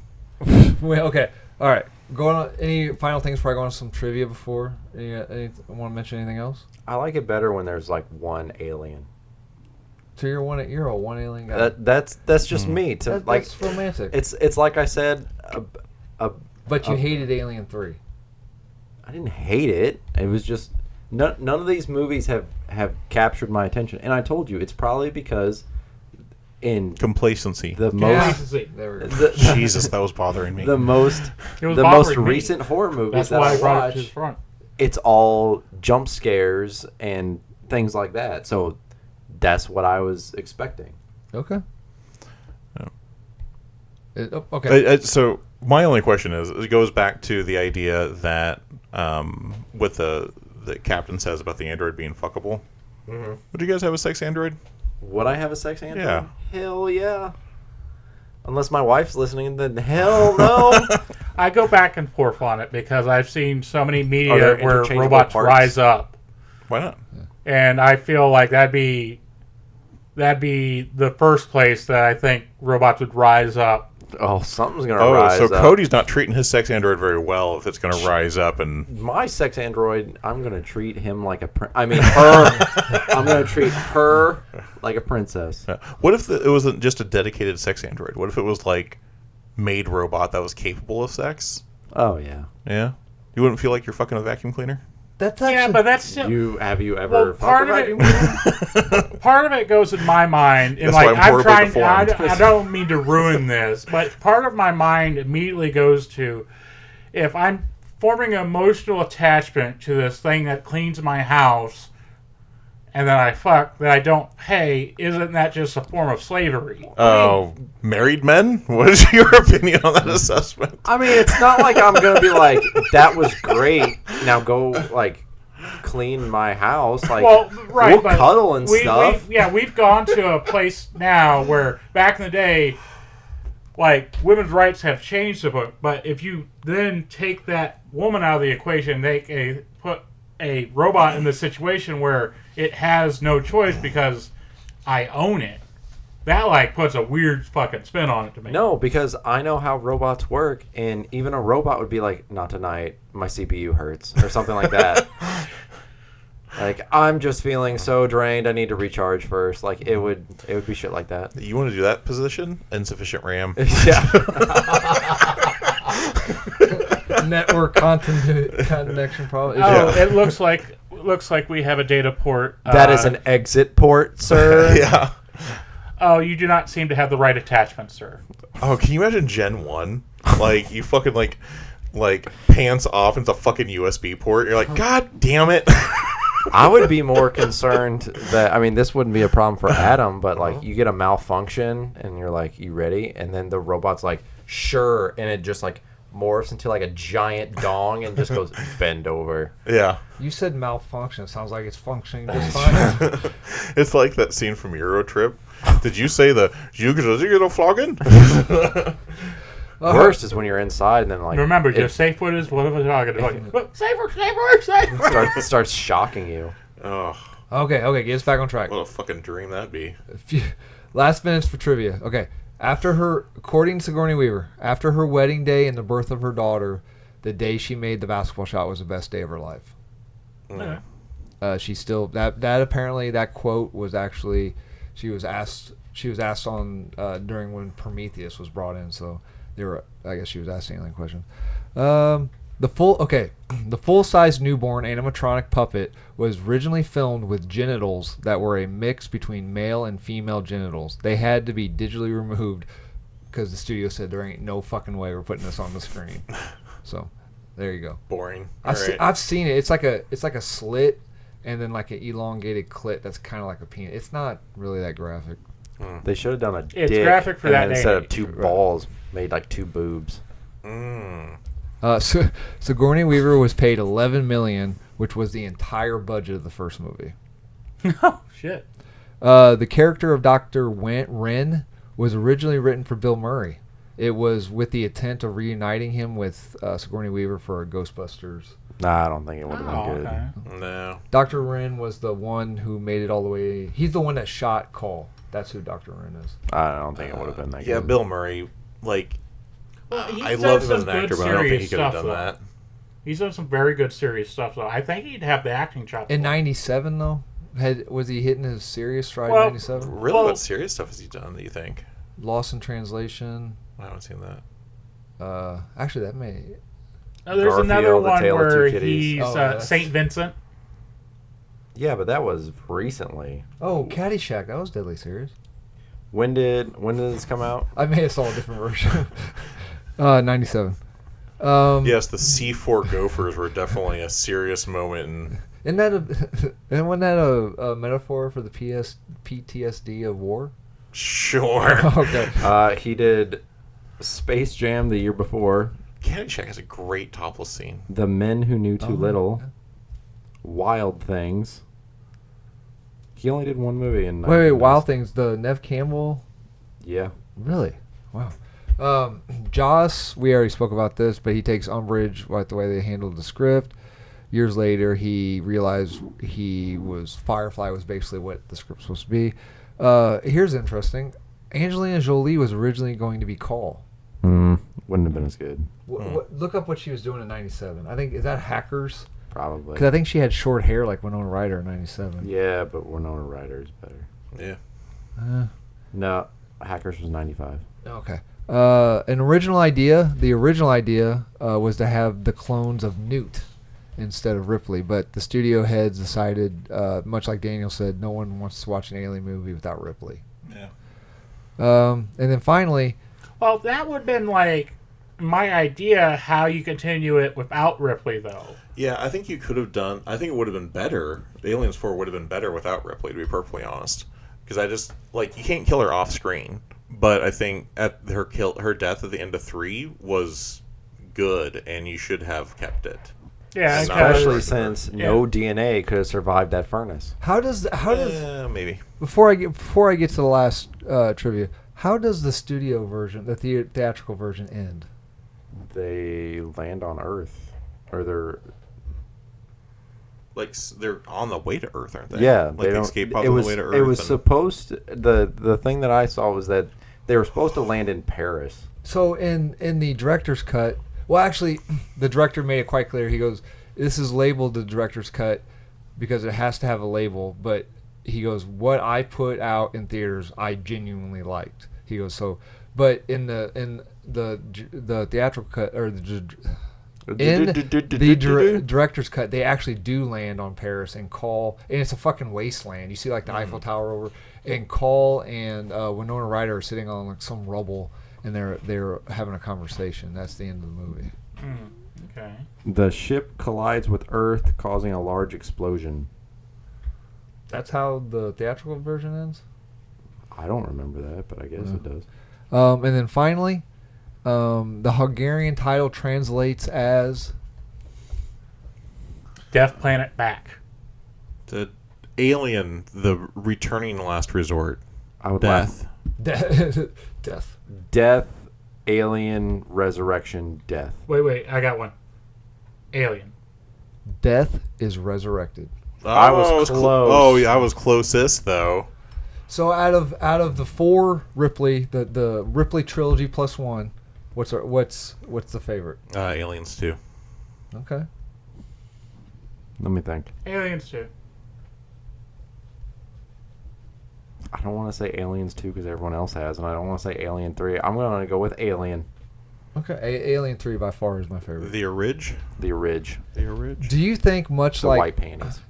Wait, okay. All right. Going on. Any final things before I go on to some trivia? Before want to mention anything else? I like it better when there's like one alien. So you're a one alien guy. That's just me. That's romantic. It's like I said. But you hated Alien 3. I didn't hate it. It was just none of these movies have captured my attention. And I told you it's probably because in Complacency. the Yeah. most There we go. Jesus, that was bothering me. the most It was the most bothering me. recent horror movies That's that why I I brought it to the watch. front. It's all jump scares and things like that. So that's what I was expecting. Okay. Okay. So my only question is, it goes back to the idea that what the captain says about the android being fuckable. Mm-hmm. Would you guys have a sex android? Would I have a sex android? Yeah. Hell yeah. Unless my wife's listening, then hell no. I go back and forth on it because I've seen so many Are media there where interchangeable robots parts? rise up, Why not? and I feel like that'd be the first place that I think robots would rise up. Oh, something's gonna Oh, rise so up. Cody's not treating his sex android very well if it's going to rise up and... My sex android, I'm gonna treat him like a her. I'm gonna treat her like a princess. What if it wasn't just a dedicated sex android? What if it was like made robot that was capable of sex? Oh yeah. Yeah? You wouldn't feel like you're fucking a vacuum cleaner? That's Yeah, actually. but that's still. Have you ever Well, fucked part a of vacuum it, cleaner? part of it goes in my mind, and That's why like I'm I'm horribly trying. deformed. I don't mean to ruin this, but part of my mind immediately goes to if I'm forming an emotional attachment to this thing that cleans my house, and then I fuck that I don't pay. Isn't that just a form of slavery? Oh, married men? What is your opinion on that assessment? I mean, it's not like I'm gonna be like, that was great. Now go like clean my house. Like, Well, right, we'll but cuddle and stuff. we've gone to a place now where back in the day, like women's rights have changed a bit. But if you then take that woman out of the equation, they put a robot in the situation where it has no choice because I own it. That like puts a weird fucking spin on it to me. No, because I know how robots work, and even a robot would be like, "Not tonight. My CPU hurts," or something like that. Like, I'm just feeling so drained. I need to recharge first. Like, it would be shit like that. You want to do that position? Insufficient RAM. Yeah. Network connection problem. Oh, it looks like we have a data port. That is an exit port, sir. Yeah. Oh, you do not seem to have the right attachment, sir. Oh, can you imagine Gen 1? Like, you fucking, like pants off into a fucking USB port. You're like, God damn it. I would be more concerned that, I mean, this wouldn't be a problem for Adam, but, like, you get a malfunction, and you're like, you ready? And then the robot's like, sure, and it just, like, morphs into, like, a giant dong and just goes, bend over. Yeah. You said malfunction. It sounds like it's functioning just fine. It's like that scene from Eurotrip. Did you say you get a flogging? Worst is when you're inside and then, like... Remember, your safe word is whatever safer. starts shocking you. Oh, Okay, get us back on track. what a fucking dream that'd be. Last minutes for trivia. Okay. According to Sigourney Weaver, after her wedding day and the birth of her daughter, the day she made the basketball shot was the best day of her life. She still that apparently that quote was actually she was asked on during when Prometheus was brought in, so I guess she was asking that question. The full-size newborn animatronic puppet was originally filmed with genitals that were a mix between male and female genitals. They had to be digitally removed because the studio said there ain't no fucking way we're putting this on the screen. So, there you go. Boring. I've seen it. It's like a slit and then like an elongated clit that's kind of like a penis. It's not really that graphic. They should have done a It's dick graphic for and that then day instead and of two age. balls, made like two boobs. Sigourney Weaver was paid $11 million, which was the entire budget of the first movie. Oh, shit. The character of Dr. Wren was originally written for Bill Murray. It was with the intent of reuniting him with Sigourney Weaver for a Ghostbusters. Nah, I don't think it would have been good. Okay. No. Dr. Wren was the one who made it all the way. He's the one that shot Call. That's who Dr. Wren is. I don't think it would have been that Yeah, good. Bill Murray, like, He's I done love him some as an good actor, but I don't think he serious could have stuff, done though. that. He's done some very good serious stuff, though. I think he'd have the acting chops. In '97, though, was he hitting his serious stride Well, in '97? Really, Well- what serious stuff has he done that you think? Lost in Translation. I haven't seen that. Actually, that may. There's Garfield, another The one Tale of Two where Kitties. he's Oh, yes. Saint Vincent. Yeah, but that was recently. Oh, Caddyshack. That was deadly serious. When did this come out? I may have saw a different version. 97. Yes, the C4 Gophers were definitely a serious moment. Isn't that a metaphor for the PTSD of war? Sure. Okay. He did Space Jam the year before. Caddyshack has a great topless scene. The Men Who Knew Too Little. Yeah. Wild Things. He only did one movie in. Wait, Wild Things. The Nev Campbell. Yeah. Really? Wow. Joss, we already spoke about this, but he takes umbrage with the way they handled the script. Years later, he realized Firefly was basically what the script was supposed to be. Here's interesting. Angelina Jolie was originally going to be Call. Wouldn't have been as good. Look up what she was doing in 97. I think, is that Hackers? Probably. Because I think she had short hair like Winona Ryder in 97. Yeah, but Winona Ryder is better. Yeah. No, Hackers was 95. Okay. The original idea was to have the clones of Newt instead of Ripley, but the studio heads decided, much like Daniel said, no one wants to watch an alien movie without Ripley. Yeah. And then finally... Well, that would have been like my idea how you continue it without Ripley, though. Yeah, I think you could have done... I think it would have been better. Aliens 4 would have been better without Ripley, to be perfectly honest. Because I just... Like, you can't kill her off screen. But I think her death at the end of 3 was good, and you should have kept it. Yeah, especially since no DNA could have survived that furnace. How does maybe before I get to the last trivia, how does the studio version, the theatrical version, end? They land on Earth, or they're on the way to Earth, aren't they? Yeah, like they escape on the way to Earth. It was supposed to, the thing that I saw was that they were supposed to land in Paris. So in the director's cut, well, actually, the director made it quite clear. He goes, "This is labeled the director's cut because it has to have a label." But he goes, "What I put out in theaters, I genuinely liked." He goes, "So, but in the theatrical cut or the director's cut, they actually do land on Paris and Call, and it's a fucking wasteland. You see like the Eiffel Tower over, and Call and Winona Ryder are sitting on like some rubble, and they're having a conversation. That's the end of the movie." Okay. The ship collides with Earth, causing a large explosion. That's how the theatrical version ends? I don't remember that, but I guess it does. And then finally, the Hungarian title translates as... Death Planet Back. The Alien, the returning last resort. I would Death. Death, Alien, Resurrection, Death. Wait, I got one. Alien. Death is resurrected. I was close. I was closest though. So out of the 4 Ripley, the Ripley Trilogy plus 1, what's the favorite? Aliens 2. Okay. Let me think. Aliens 2. I don't want to say Aliens 2 because everyone else has, and I don't want to say Alien 3. I'm going to go with Alien. Okay, Alien 3 by far is my favorite. The Orig. Do you think much the like white panties?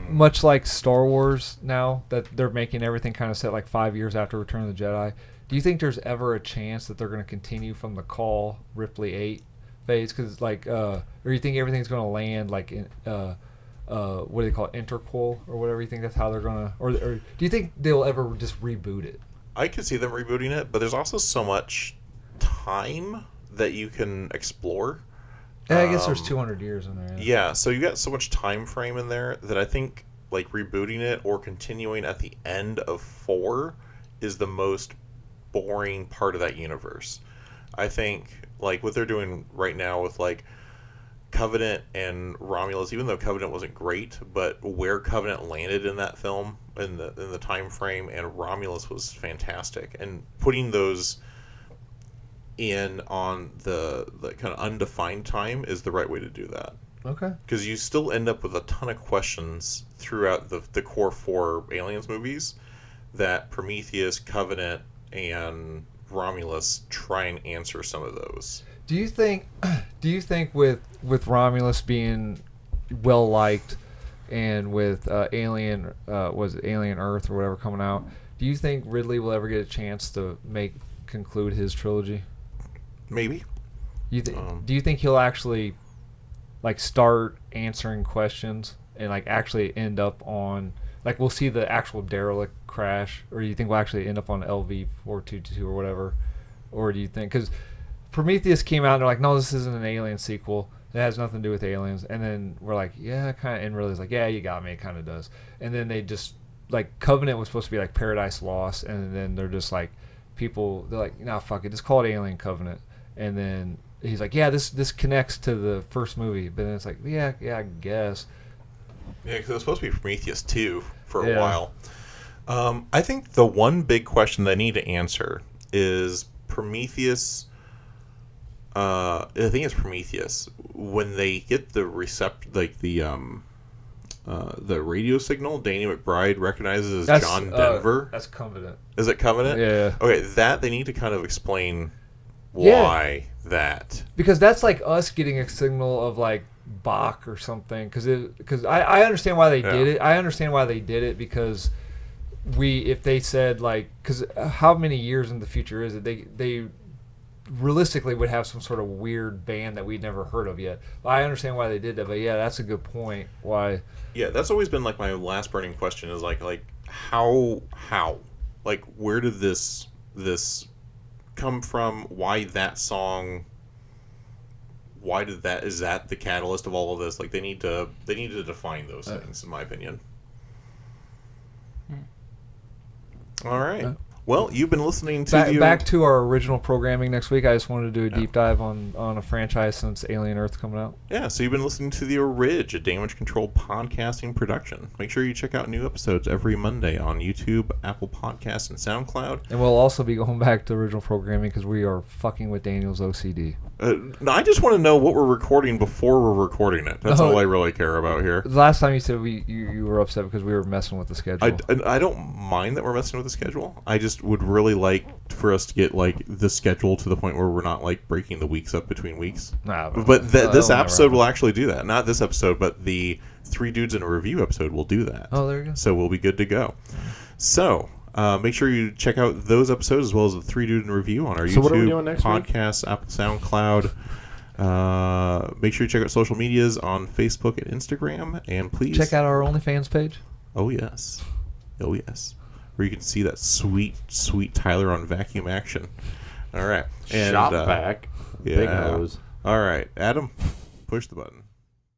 Much like Star Wars now that they're making everything kind of set like 5 years after Return of the Jedi, do you think there's ever a chance that they're going to continue from the Call Ripley 8 phase? Because or you think everything's going to land like in what do they call it, interquel or whatever? You think that's how they're going to, or do you think they'll ever just reboot it? I could see them rebooting it, but there's also so much time that you can explore. Yeah, I guess there's 200 years in there. Yeah, so you got so much time frame in there that I think like rebooting it or continuing at the end of 4 is the most boring part of that universe. I think like what they're doing right now with like Covenant and Romulus, even though Covenant wasn't great, but where Covenant landed in that film in the time frame, and Romulus was fantastic, and putting those in on the kind of undefined time is the right way to do that. Okay. Because you still end up with a ton of questions throughout the core 4 Aliens movies that Prometheus, Covenant, and Romulus try and answer some of those. Do you think with Romulus being well liked and with Alien was it Alien Earth or whatever coming out, Do you think Ridley will ever get a chance to conclude his trilogy? Maybe. Do you think he'll actually like start answering questions and like actually end up on like we'll see the actual derelict crash, or do you think we'll actually end up on LV-422 or whatever, or do you think because Prometheus came out and they're like, no, this isn't an Alien sequel. It has nothing to do with aliens. And then we're like, yeah, kind of, and Ridley's like, yeah, you got me, it kind of does. And then they just like Covenant was supposed to be like Paradise Lost, and then they're just like they're like, no, fuck it, just call it Alien Covenant. And then he's like, yeah, this connects to the first movie, but then it's like, yeah, I guess. Yeah, because it was supposed to be Prometheus 2 for a while. I think the one big question they need to answer is Prometheus. I think it's Prometheus when they get the the radio signal. Danny McBride recognizes as John Denver. That's Covenant. Is it Covenant? Yeah. Okay, that they need to kind of explain why that. Because that's like us getting a signal of like Bach or something. Because I understand why they did it. I understand why they did it because if they said like because how many years in the future is it? They realistically would have some sort of weird band that we'd never heard of yet. But I understand why they did that. But yeah, that's a good point. Why? Yeah, that's always been like my last burning question is like how like where did this come from? Why that song? Why did that? Is that the catalyst of all of this? Like they need to define those things, in my opinion. All right. Well, you've been listening to back to our original programming next week. I just wanted to do a deep dive on a franchise since Alien Earth coming out. Yeah, so you've been listening to the Orig, a Damage Control podcasting production. Make sure you check out new episodes every Monday on YouTube, Apple Podcasts, and SoundCloud. And we'll also be going back to original programming because we are fucking with Daniel's OCD. I just want to know what we're recording before we're recording it. That's all I really care about here. The last time you said you were upset because we were messing with the schedule. I don't mind that we're messing with the schedule. I just would really like for us to get like the schedule to the point where we're not like breaking the weeks up between weeks. But this episode will actually do that. Not this episode, but the 3 Dudes in a Review episode will do that. Oh, there you go. So we'll be good to go. So make sure you check out those episodes as well as the 3 Dudes in a Review on our YouTube, podcast, Apple, SoundCloud. Make sure you check out social medias on Facebook and Instagram, and please check out our OnlyFans page. Oh yes, where you can see that sweet Tyler on vacuum action. All right, and shop vac, big nose. All right, Adam, push the button.